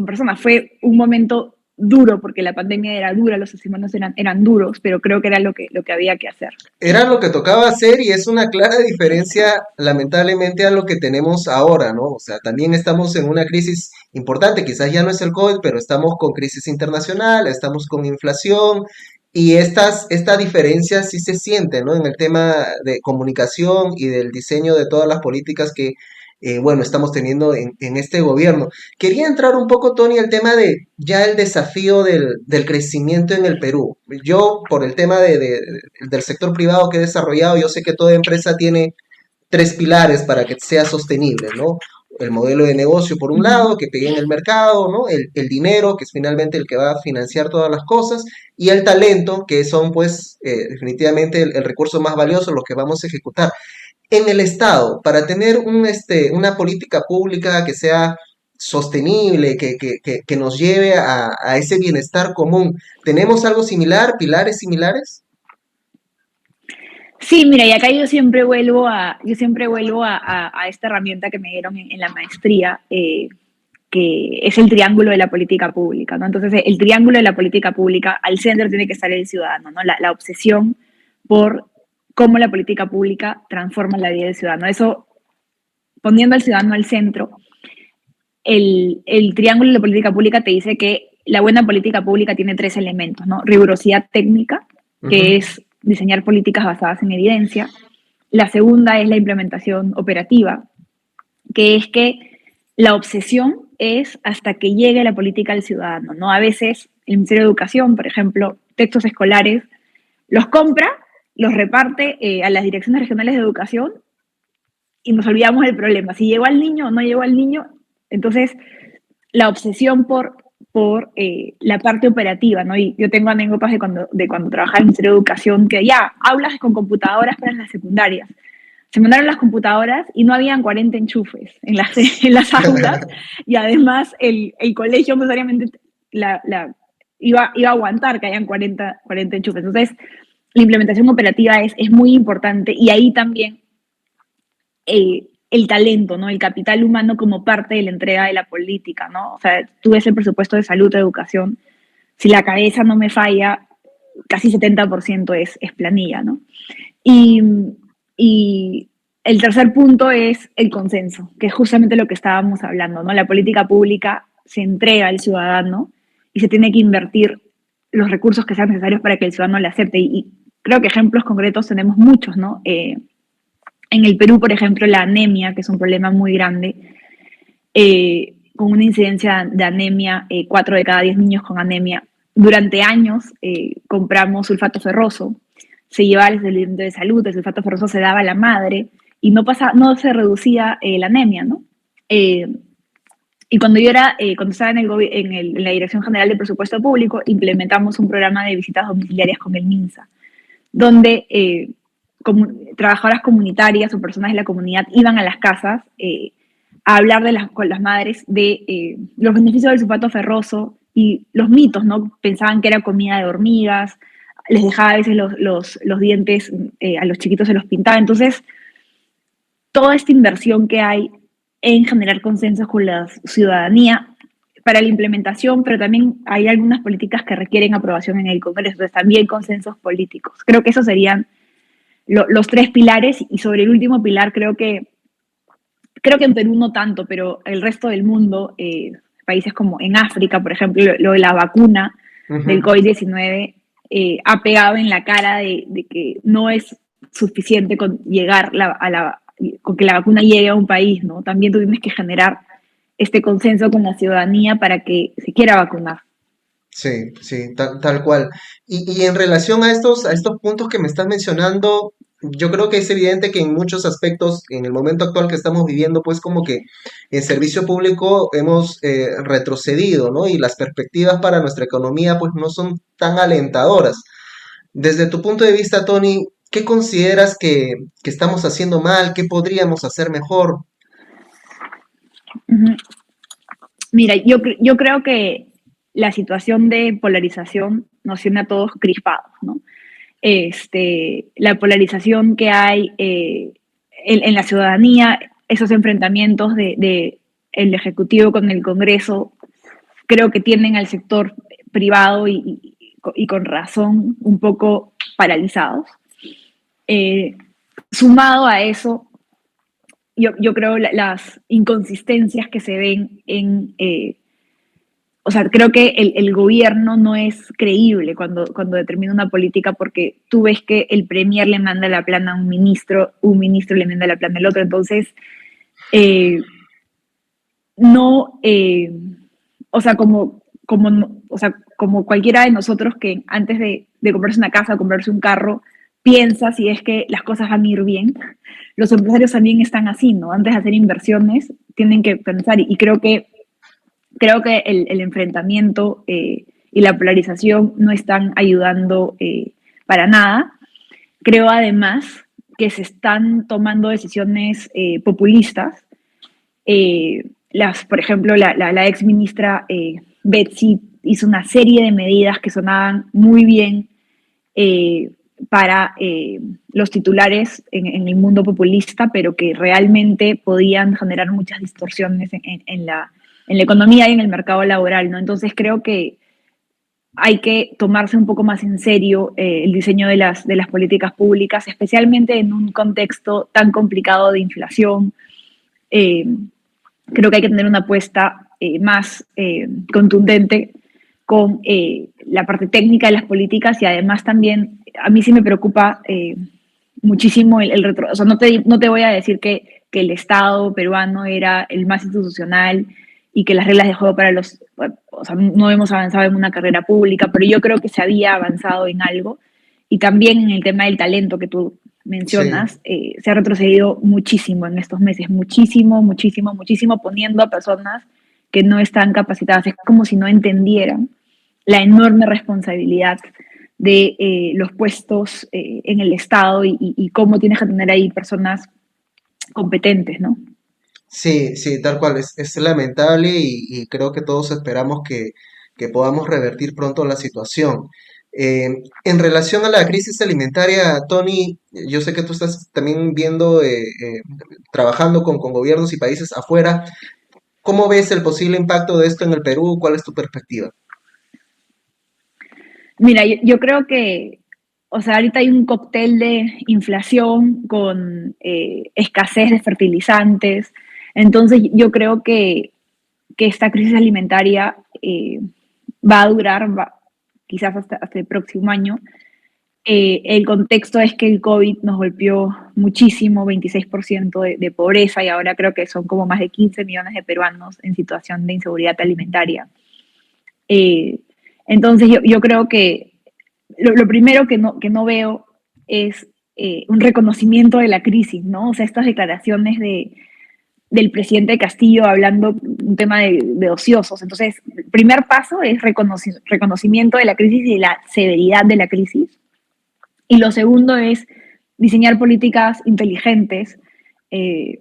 Speaker 2: personas. Fue un momento duro porque la pandemia era dura, los testimonios eran duros, pero creo que era lo que había que hacer.
Speaker 1: Era lo que tocaba hacer y es una clara diferencia, lamentablemente, a lo que tenemos ahora, ¿no? O sea, también estamos en una crisis importante, quizás ya no es el COVID, pero estamos con crisis internacional, estamos con inflación y esta diferencia sí se siente, ¿no? En el tema de comunicación y del diseño de todas las políticas que, bueno, estamos teniendo en este gobierno. Quería entrar un poco, Tony, al tema de ya el desafío del crecimiento en el Perú. Yo, por el tema del sector privado que he desarrollado, yo sé que toda empresa tiene tres pilares para que sea sostenible, ¿no? El modelo de negocio, por un
Speaker 2: Ujú.
Speaker 1: lado, que pegue en el mercado, ¿no? El dinero, que es finalmente el que va a financiar todas las cosas, y el talento, que son, pues, definitivamente el recurso más valioso, lo que vamos a ejecutar en el Estado, para tener una política pública que sea sostenible, que nos lleve a ese bienestar común. ¿Tenemos algo similar, pilares similares?
Speaker 2: Sí, mira, y acá yo siempre vuelvo a esta herramienta que me dieron en la maestría, que es el triángulo de la política pública, ¿no? Entonces, el triángulo de la política pública, al centro tiene que estar el ciudadano, ¿no? La obsesión por cómo la política pública transforma la vida del ciudadano. Eso, poniendo al ciudadano al centro, el triángulo de la política pública te dice que la buena política pública tiene tres elementos, ¿no? Rigurosidad técnica, que
Speaker 1: Ujú.
Speaker 2: es diseñar políticas basadas en evidencia. La segunda es la implementación operativa, que es que la obsesión es hasta que llegue la política al ciudadano, ¿no? A veces el Ministerio de Educación, por ejemplo, textos escolares, los compra, los reparte a las direcciones regionales de educación y nos olvidamos del problema. Si llegó al niño o no llegó al niño, entonces la obsesión por la parte operativa, ¿no? Y yo tengo anécdotas de cuando trabajaba en el Ministerio de Educación, que ya, aulas con computadoras para las secundarias. Se mandaron las computadoras y no habían 40 enchufes en las aulas y además el colegio no necesariamente iba a aguantar que hayan 40 enchufes. Entonces, la implementación operativa es muy importante y ahí también el talento, ¿no? El capital humano como parte de la entrega de la política, ¿no? O sea, tú ves el presupuesto de salud, de educación, si la cabeza no me falla, casi 70% es planilla, ¿no? Y, y el tercer punto es el consenso, que es justamente lo que estábamos hablando, ¿no? La política pública se entrega al ciudadano y se tiene que invertir los recursos que sean necesarios para que el ciudadano la acepte. Y creo que ejemplos concretos tenemos muchos, ¿no? En el Perú, por ejemplo, la anemia, que es un problema muy grande, con una incidencia de anemia, 4 de cada 10 niños con anemia. Durante años compramos sulfato ferroso, se llevaba al servicio de salud, el sulfato ferroso se daba a la madre y no se reducía la anemia, ¿no? Eh, y cuando estaba en la Dirección General de Presupuesto Público, implementamos un programa de visitas domiciliarias con el MINSA, donde trabajadoras comunitarias o personas de la comunidad iban a las casas a hablar con las madres de los beneficios del sulfato ferroso y los mitos, ¿no? Pensaban que era comida de hormigas, les dejaba a veces los dientes, a los chiquitos se los pintaba. Entonces, toda esta inversión que hay en generar consensos con la ciudadanía para la implementación, pero también hay algunas políticas que requieren aprobación en el Congreso, entonces también consensos políticos. Creo que esos serían los tres pilares y sobre el último pilar creo que en Perú no tanto, pero el resto del mundo, países como en África, por ejemplo, lo de la vacuna del
Speaker 1: Ujú.
Speaker 2: COVID-19 ha pegado en la cara de que no es suficiente con llegar con que la vacuna llegue a un país, ¿no? También tú tienes que generar este consenso con la ciudadanía para que se quiera vacunar.
Speaker 1: Sí, sí, tal cual. Y en relación a estos puntos que me estás mencionando, yo creo que es evidente que en muchos aspectos, en el momento actual que estamos viviendo, pues como que en servicio público hemos retrocedido, ¿no? Y las perspectivas para nuestra economía, pues no son tan alentadoras. Desde tu punto de vista, Tony, ¿qué consideras que estamos haciendo mal? ¿Qué podríamos hacer mejor?
Speaker 2: Uh -huh. Mira, yo creo que la situación de polarización nos tiene a todos crispados, ¿no? La polarización que hay en la ciudadanía, esos enfrentamientos de el Ejecutivo con el Congreso, creo que tienen al sector privado y con razón un poco paralizados. Eh, Sumado a eso, yo creo las inconsistencias que se ven o sea, creo que el gobierno no es creíble cuando determina una política porque tú ves que el premier le manda la plana a un ministro le manda la plana al otro, entonces eh, no, o sea, o sea, como cualquiera de nosotros que antes de comprarse una casa o comprarse un carro, piensa si es que las cosas van a ir bien, los empresarios también están así, ¿no? Antes de hacer inversiones, tienen que pensar y creo que el enfrentamiento y la polarización no están ayudando para nada. Creo además que se están tomando decisiones populistas. Por ejemplo, la ex ministra Betsy hizo una serie de medidas que sonaban muy bien eh, para los titulares en el mundo populista, pero que realmente podían generar muchas distorsiones en la economía y en el mercado laboral, ¿no? Entonces creo que hay que tomarse un poco más en serio el diseño de las políticas públicas, especialmente en un contexto tan complicado de inflación. Eh, Creo que hay que tener una apuesta más contundente con la parte técnica de las políticas y además también a mí sí me preocupa muchísimo el retroceso. O sea, no te voy a decir que el Estado peruano era el más institucional y que las reglas de juego para o sea, no hemos avanzado en una carrera pública, pero yo creo que se había avanzado en algo y también en el tema del talento que tú
Speaker 1: Sí.
Speaker 2: mencionas, se ha retrocedido muchísimo en estos meses, muchísimo, muchísimo, muchísimo, poniendo a personas que no están capacitadas. Es como si no entendieran la enorme responsabilidad de los puestos en el Estado y cómo tienes que tener ahí personas competentes, ¿no?
Speaker 1: Sí, sí, tal cual, es lamentable y creo que todos esperamos que podamos revertir pronto la situación. En relación a la crisis alimentaria, Tony, yo sé que tú estás también viendo, trabajando con gobiernos y países afuera. ¿Cómo ves el posible impacto de esto en el Perú? ¿Cuál es tu perspectiva?
Speaker 2: Mira, yo creo que, o sea, ahorita hay un cóctel de inflación con escasez de fertilizantes. Entonces yo creo que esta crisis alimentaria va a durar quizás hasta el próximo año. El contexto es que el COVID nos golpeó muchísimo, 26% de pobreza, y ahora creo que son como más de 15 millones de peruanos en situación de inseguridad alimentaria. Eh, entonces yo creo que lo primero que no veo es un reconocimiento de la crisis, ¿no? O sea, estas declaraciones del presidente Castillo hablando un tema de ociosos. Entonces, el primer paso es reconocimiento de la crisis y de la severidad de la crisis. Y lo segundo es diseñar políticas inteligentes,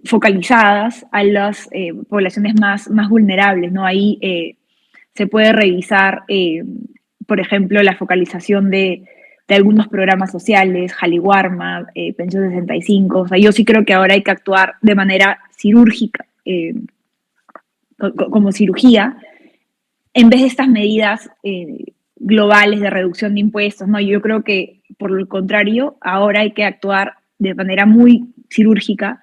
Speaker 2: focalizadas a las poblaciones más vulnerables, ¿no? Ahí se puede revisar, por ejemplo, la focalización de algunos programas sociales, Jaliwarma, Pensión 65. O sea, yo sí creo que ahora hay que actuar de manera cirúrgica, como cirugía, en vez de estas medidas globales de reducción de impuestos. No, yo creo que, por el contrario, ahora hay que actuar de manera muy cirúrgica,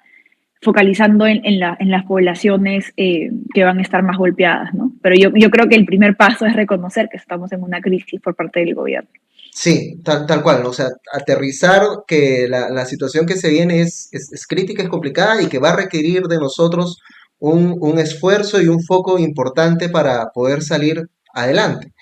Speaker 2: focalizando en las poblaciones que van a estar más golpeadas, ¿no? Pero yo creo que el primer paso es reconocer que estamos en una crisis por parte del gobierno.
Speaker 1: Sí, tal cual, ¿no? O sea, aterrizar que la situación que se viene es crítica, es complicada y que va a requerir de nosotros un esfuerzo y un foco importante para poder salir adelante.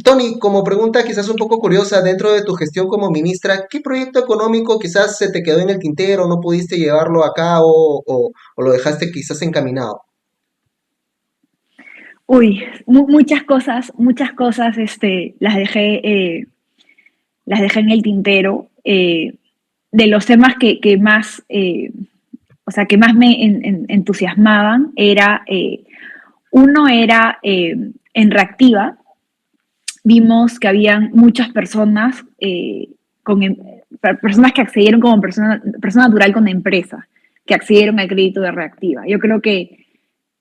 Speaker 1: Tony, como pregunta quizás un poco curiosa, dentro de tu gestión como ministra, ¿qué proyecto económico quizás se te quedó en el tintero, no pudiste llevarlo a cabo o lo dejaste quizás encaminado?
Speaker 2: Uy, muchas cosas las dejé en el tintero. De los temas que más, o sea, que más me entusiasmaban era, uno era en Reactiva, vimos que habían muchas personas, personas que accedieron como persona natural con empresa, que accedieron al crédito de Reactiva. Yo creo que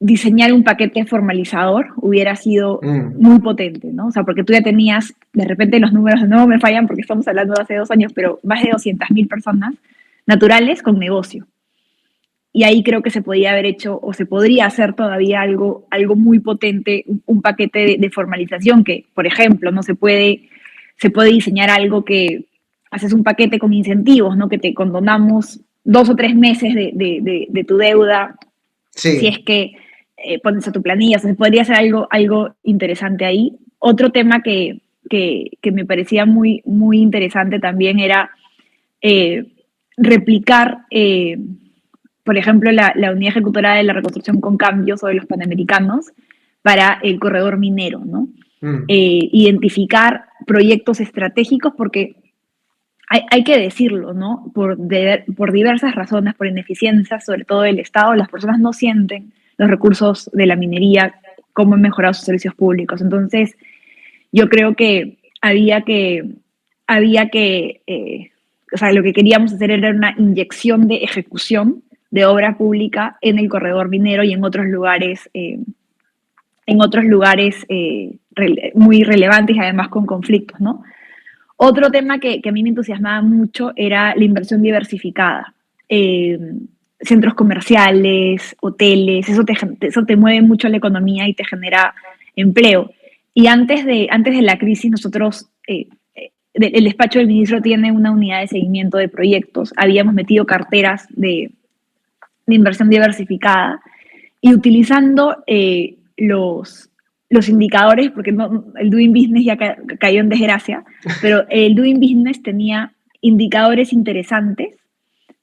Speaker 2: diseñar un paquete formalizador hubiera sido
Speaker 1: Mm,
Speaker 2: muy potente, ¿no? O sea, porque tú ya tenías, de repente los números no me fallan porque estamos hablando de hace 2 años, pero más de 200.000 personas naturales con negocio. Y ahí creo que se podía haber hecho o se podría hacer todavía algo muy potente, un paquete de formalización que, por ejemplo, no se puede diseñar algo que haces un paquete con incentivos, ¿no? Que te condonamos 2 o 3 meses de tu deuda si es
Speaker 1: sí.
Speaker 2: que pones a tu planilla. O sea, se podría hacer algo interesante ahí. Otro tema que me parecía muy interesante también era eh, replicar, por ejemplo, la unidad ejecutora de la reconstrucción con cambios o de los panamericanos para el corredor minero, ¿no?
Speaker 1: Mm.
Speaker 2: Identificar proyectos estratégicos porque hay que decirlo, ¿no? Por diversas razones, por ineficiencias, sobre todo del Estado, las personas no sienten los recursos de la minería, cómo han mejorado sus servicios públicos. Entonces, yo creo que había que o sea, lo que queríamos hacer era una inyección de ejecución de obra pública en el corredor minero y en otros lugares muy relevantes y además con conflictos, ¿no? Otro tema que a mí me entusiasmaba mucho era la inversión diversificada. Eh, Centros comerciales, hoteles, eso te mueve mucho la economía y te genera empleo. Y antes de la crisis, nosotros, el despacho del ministro tiene una unidad de seguimiento de proyectos. Habíamos metido carteras de inversión diversificada y utilizando los indicadores, porque el Doing Business ya cayó en desgracia, pero el Doing Business tenía indicadores interesantes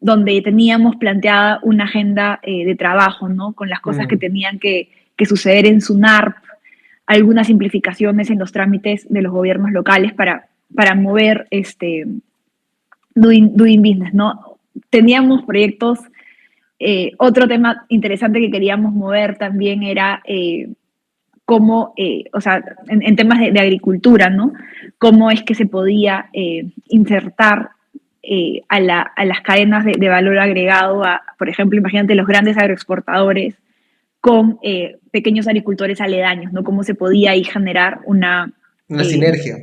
Speaker 2: donde teníamos planteada una agenda de trabajo, ¿no? Con las cosas que
Speaker 1: Mm.
Speaker 2: tenían que suceder en SUNARP, algunas simplificaciones en los trámites de los gobiernos locales para mover doing Business, ¿no? Teníamos proyectos. Otro tema interesante que queríamos mover también era cómo, o sea, en temas de agricultura, ¿no? Cómo es que se podía insertar a las cadenas de valor agregado, por ejemplo, imagínate los grandes agroexportadores con pequeños agricultores aledaños, ¿no? Cómo se podía ahí generar
Speaker 1: Una sinergia.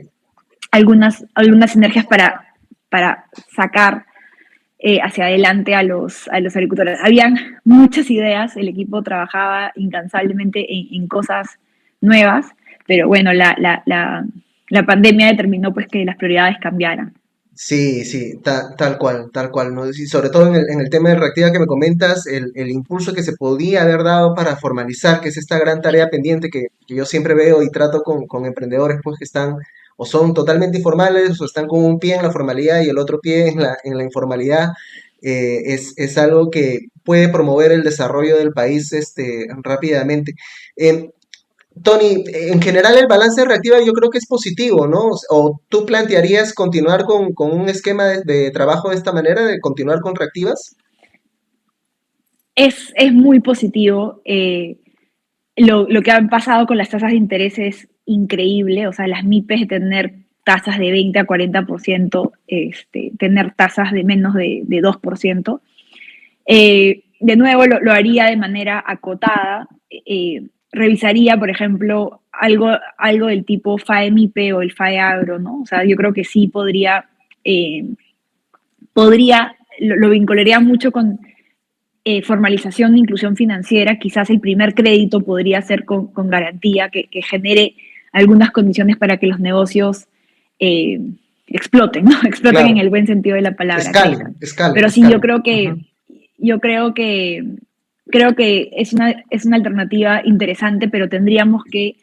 Speaker 2: algunas sinergias para sacar hacia adelante a los agricultores. Habían muchas ideas, el equipo trabajaba incansablemente en cosas nuevas, pero bueno, la pandemia determinó pues que las prioridades cambiaran.
Speaker 1: Sí, sí, tal cual, ¿no? Y sobre todo en el tema de reactiva que me comentas, el impulso que se podía haber dado para formalizar, que es esta gran tarea pendiente que yo siempre veo y trato con emprendedores, pues que están o son totalmente informales o están con un pie en la formalidad y el otro pie en la informalidad, es algo que puede promover el desarrollo del país rápidamente. Em, Tony, en general el balance de reactiva yo creo que es positivo, ¿no? O tú plantearías continuar con un esquema de trabajo de esta manera, de continuar con reactivas.
Speaker 2: Es muy positivo. Lo que ha pasado con las tasas de interés es increíble. O sea, las MIPES de tener tasas de 20 a 40%, tener tasas de menos de 2%. De nuevo, lo haría de manera acotada. Revisaría, por ejemplo, algo del tipo FAE-MIPE o el FAE-Agro, ¿no? O sea, yo creo que sí eh, lo vincularía mucho con formalización de inclusión financiera. Quizás el primer crédito podría ser con garantía, que genere algunas condiciones para que los negocios eh, exploten, ¿no? Exploten en
Speaker 1: Claro,
Speaker 2: el buen sentido de la palabra,
Speaker 1: escalen,
Speaker 2: crezcan.
Speaker 1: escalen,
Speaker 2: Pero sí,
Speaker 1: escalen. Ujú.
Speaker 2: yo creo que es una alternativa interesante, pero tendríamos que,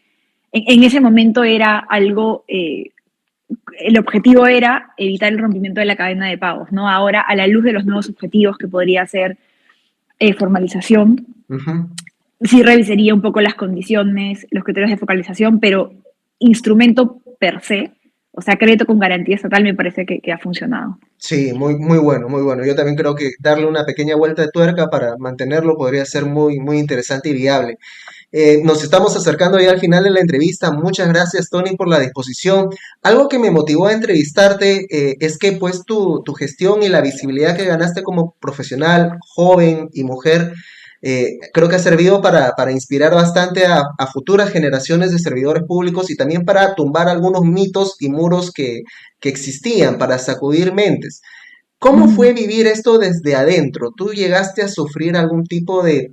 Speaker 2: en ese momento era algo, el objetivo era evitar el rompimiento de la cadena de pagos, ¿no? Ahora, a la luz de los nuevos objetivos que podría ser formalización,
Speaker 1: Ujú.
Speaker 2: sí revisaría un poco las condiciones, los criterios de focalización, pero instrumento per se, o sea, crédito con garantía estatal, me parece que ha funcionado.
Speaker 1: Sí, muy, muy bueno, muy bueno. Yo también creo que darle una pequeña vuelta de tuerca para mantenerlo podría ser muy, muy interesante y viable. Nos estamos acercando ya al final de la entrevista. Muchas gracias, Tony, por la disposición. Algo que me motivó a entrevistarte es que pues tu gestión y la visibilidad que ganaste como profesional, joven y mujer, creo que ha servido para inspirar bastante a futuras generaciones de servidores públicos y también para tumbar algunos mitos y muros que existían, para sacudir mentes. ¿Cómo
Speaker 2: Mm.
Speaker 1: fue vivir esto desde adentro? ¿Tú llegaste a sufrir algún tipo de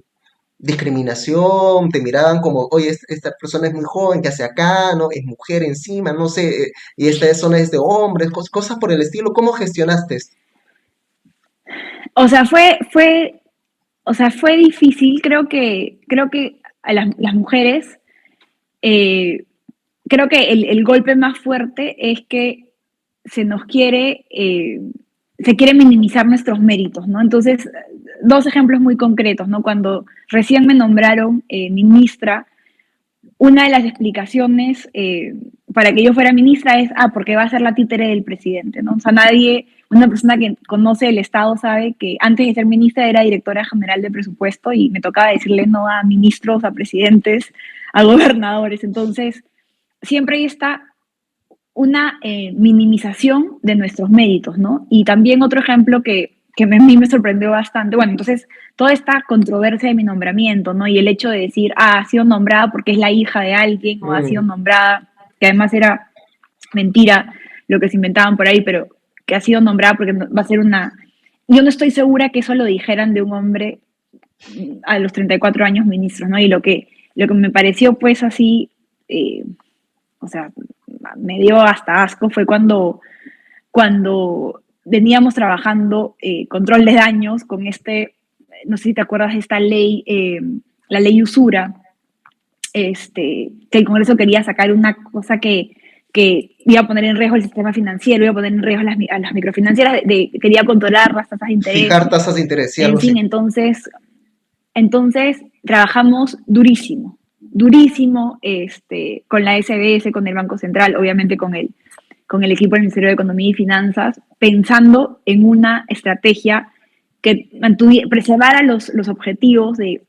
Speaker 1: discriminación? ¿Te miraban como, oye, esta persona es muy joven, que hace acá, ¿no? Es mujer encima, no sé, y esta zona es de hombres, cosas por el estilo? ¿Cómo gestionaste esto?
Speaker 2: O sea, o sea, fue difícil. Creo que a las mujeres, eh, creo que el golpe más fuerte es que se nos quiere, se quiere minimizar nuestros méritos, ¿no? Entonces, dos ejemplos muy concretos, ¿no? Cuando recién me nombraron ministra, una de las explicaciones para que yo fuera ministra es, porque va a ser la títere del presidente, ¿no? O sea, una persona que conoce el Estado sabe que antes de ser ministra era directora general de presupuesto y me tocaba decirle no a ministros, a presidentes, a gobernadores. Entonces, siempre ahí está una minimización de nuestros méritos, ¿no? Y también otro ejemplo que a mí me sorprendió bastante, bueno, entonces toda esta controversia de mi nombramiento, ¿no? Y el hecho de decir, ha sido nombrada porque es la hija de alguien, o ha sido
Speaker 1: Mm,
Speaker 2: nombrada, que además era mentira lo que se inventaban por ahí, pero que ha sido nombrada porque va a ser una... Yo no estoy segura que eso lo dijeran de un hombre a los 34 años ministro, ¿no? Y lo que me pareció pues así, o sea, me dio hasta asco fue cuando veníamos trabajando control de daños con no sé si te acuerdas de esta ley, la ley usura, que el Congreso quería sacar una cosa que iba a poner en riesgo el sistema financiero, iba a poner en riesgo a las microfinancieras, quería controlar las tasas de interés,
Speaker 1: fijar tasas de interés, sí, algo
Speaker 2: en
Speaker 1: así.
Speaker 2: fin, entonces trabajamos durísimo, durísimo, con la SBS, con el Banco Central, obviamente con el equipo del Ministerio de Economía y Finanzas, pensando en una estrategia que preservara los objetivos de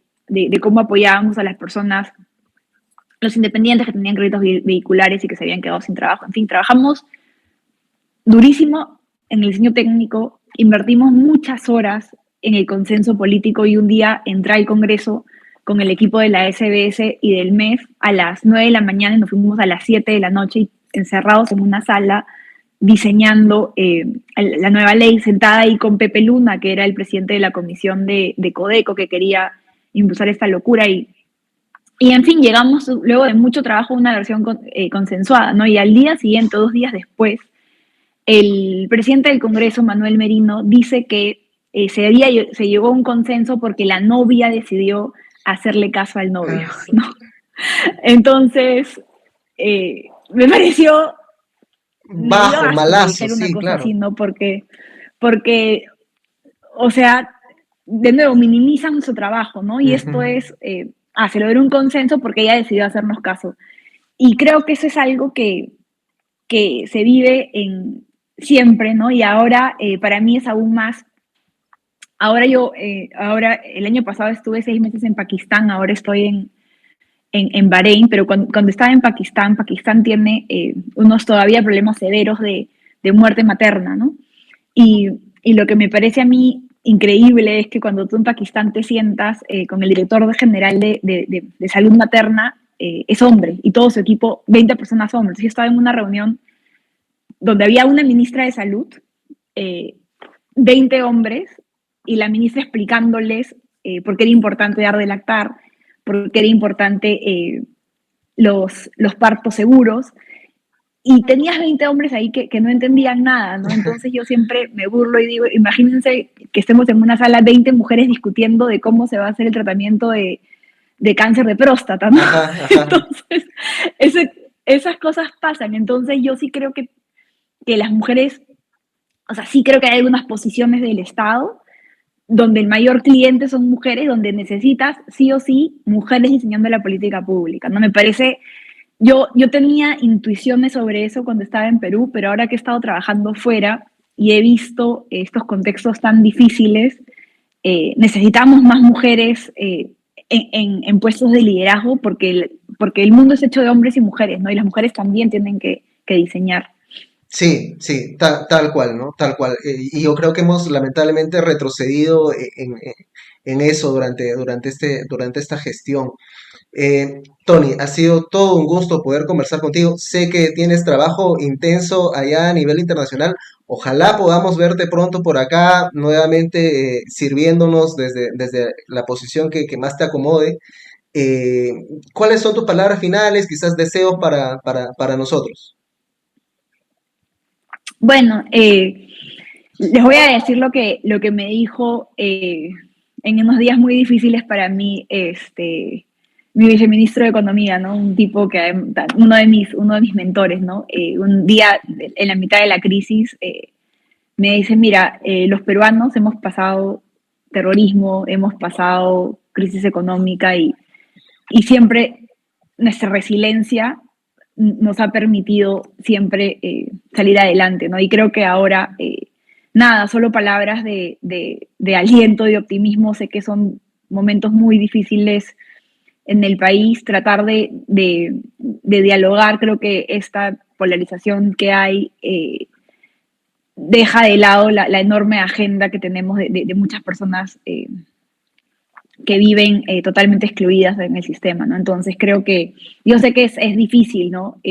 Speaker 2: cómo apoyábamos a las personas, los independientes que tenían créditos vehiculares y que se habían quedado sin trabajo. En fin, trabajamos durísimo en el diseño técnico, invertimos muchas horas en el consenso político y un día entré al Congreso con el equipo de la SBS y del MEF a las 9 de la mañana y nos fuimos a las 7 de la noche y encerrados en una sala diseñando la nueva ley, sentada ahí con Pepe Luna, que era el presidente de la comisión de Codeco, que quería impulsar esta locura y en fin, llegamos luego de mucho trabajo a una versión consensuada, ¿no? Y al día siguiente, 2 días después, el presidente del Congreso, Manuel Merino, dice que se llegó a un consenso porque la novia decidió hacerle caso al novio,
Speaker 1: Ah,
Speaker 2: ¿no? Entonces, me pareció
Speaker 1: bajo,
Speaker 2: nefasto que
Speaker 1: malazo,
Speaker 2: dijera una
Speaker 1: sí,
Speaker 2: cosa
Speaker 1: claro.
Speaker 2: así, ¿no? Porque o sea, de nuevo, minimizan su trabajo, ¿no? Y
Speaker 1: Ujú.
Speaker 2: esto es, se logró un consenso porque ella decidió hacernos caso. Y creo que eso es algo que se vive en siempre, ¿no? Y ahora para mí es aún más. Ahora el año pasado estuve 6 meses en Pakistán, ahora estoy en Bahrein, pero cuando estaba en Pakistán, Pakistán tiene unos todavía problemas severos de muerte materna, ¿no? Y, y lo que me parece a mí increíble es que cuando tú en Pakistán te sientas con el director general de salud materna, es hombre y todo su equipo, 20 personas hombres. Yo estaba en una reunión donde había una ministra de salud, eh, 20 hombres, y la ministra explicándoles por qué era importante dar de lactar, por qué era importante los partos seguros, y tenías 20 hombres ahí que no entendían nada, ¿no? Entonces yo siempre me burlo y digo, imagínense que estemos en una sala 20 mujeres discutiendo de cómo se va a hacer el tratamiento de cáncer de próstata, ¿no?
Speaker 1: Ajá, ajá.
Speaker 2: Entonces, ese, esas cosas pasan. Entonces yo sí creo que las mujeres, o sea, sí creo que hay algunas posiciones del Estado donde el mayor cliente son mujeres, donde necesitas sí o sí mujeres diseñando la política pública, ¿no? Me parece yo tenía intuiciones sobre eso cuando estaba en Perú, pero ahora que he estado trabajando fuera y he visto estos contextos tan difíciles, necesitamos más mujeres en puestos de liderazgo porque el mundo es hecho de hombres y mujeres, ¿no? Y las mujeres también tienen que diseñar.
Speaker 1: Sí, sí, tal cual, ¿no? Tal cual. Y yo creo que hemos lamentablemente retrocedido en eso durante esta gestión. Tony, ha sido todo un gusto poder conversar contigo. Sé que tienes trabajo intenso allá a nivel internacional. Ojalá podamos verte pronto por acá, nuevamente sirviéndonos desde la posición que más te acomode. Eh, ¿Cuáles son tus palabras finales, quizás deseos para nosotros?
Speaker 2: Bueno, les voy a decir lo que me dijo en unos días muy difíciles para mí, mi viceministro de Economía, ¿no? Un tipo que, uno de mis mentores, ¿no? Un día, en la mitad de la crisis, me dice, mira, los peruanos hemos pasado terrorismo, hemos pasado crisis económica y siempre nuestra resiliencia nos ha permitido siempre salir adelante, ¿no? Y creo que ahora, nada, solo palabras de aliento, de optimismo, sé que son momentos muy difíciles en el país, tratar de dialogar, creo que esta polarización que hay deja de lado la enorme agenda que tenemos de muchas personas que viven totalmente excluidas en el sistema, ¿no? Entonces creo que, yo sé que es difícil, ¿no?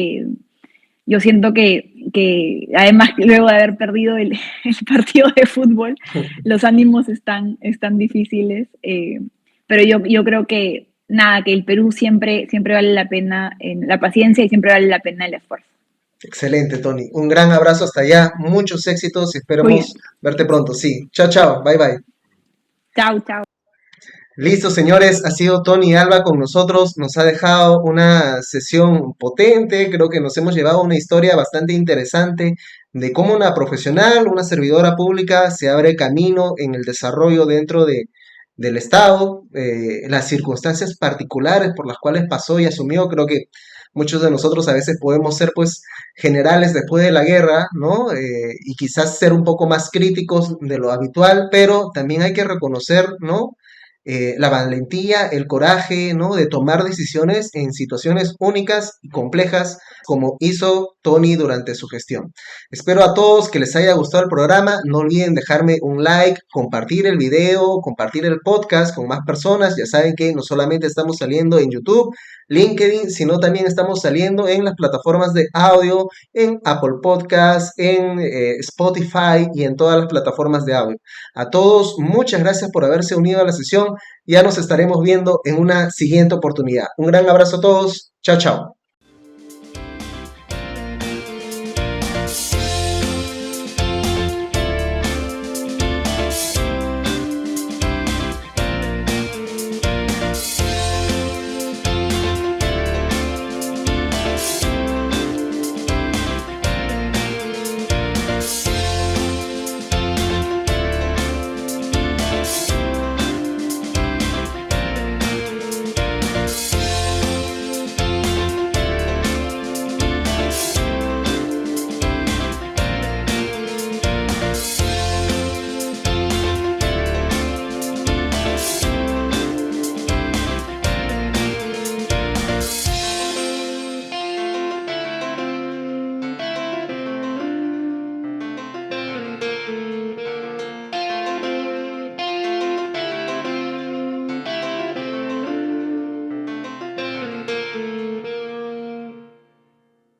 Speaker 2: Yo siento que además luego de haber perdido el partido de fútbol, los ánimos están difíciles, pero yo creo que nada, que el Perú siempre vale la pena la paciencia y siempre vale la pena el esfuerzo.
Speaker 1: Excelente, Tony. Un gran abrazo hasta allá, muchos éxitos y esperemos
Speaker 2: Cuídense.
Speaker 1: verte pronto. Sí, chao, chao, bye, bye.
Speaker 2: Chao, chao.
Speaker 1: Listo, señores, ha sido Tony Alba con nosotros, nos ha dejado una sesión potente, creo que nos hemos llevado una historia bastante interesante de cómo una profesional, una servidora pública se abre camino en el desarrollo del Estado, las circunstancias particulares por las cuales pasó y asumió, creo que muchos de nosotros a veces podemos ser pues generales después de la guerra, ¿no? Y quizás ser un poco más críticos de lo habitual, pero también hay que reconocer, ¿no? la valentía, el coraje, ¿no? De tomar decisiones en situaciones únicas y complejas como hizo Tony durante su gestión. Espero a todos que les haya gustado el programa. No olviden dejarme un like, compartir el video, compartir el podcast con más personas. Ya saben que no solamente estamos saliendo en YouTube, LinkedIn, sino también estamos saliendo en las plataformas de audio, en Apple Podcasts, en Spotify y en todas las plataformas de audio. A todos, muchas gracias por haberse unido a la sesión. Ya nos estaremos viendo en una siguiente oportunidad. Un gran abrazo a todos. Chao, chao.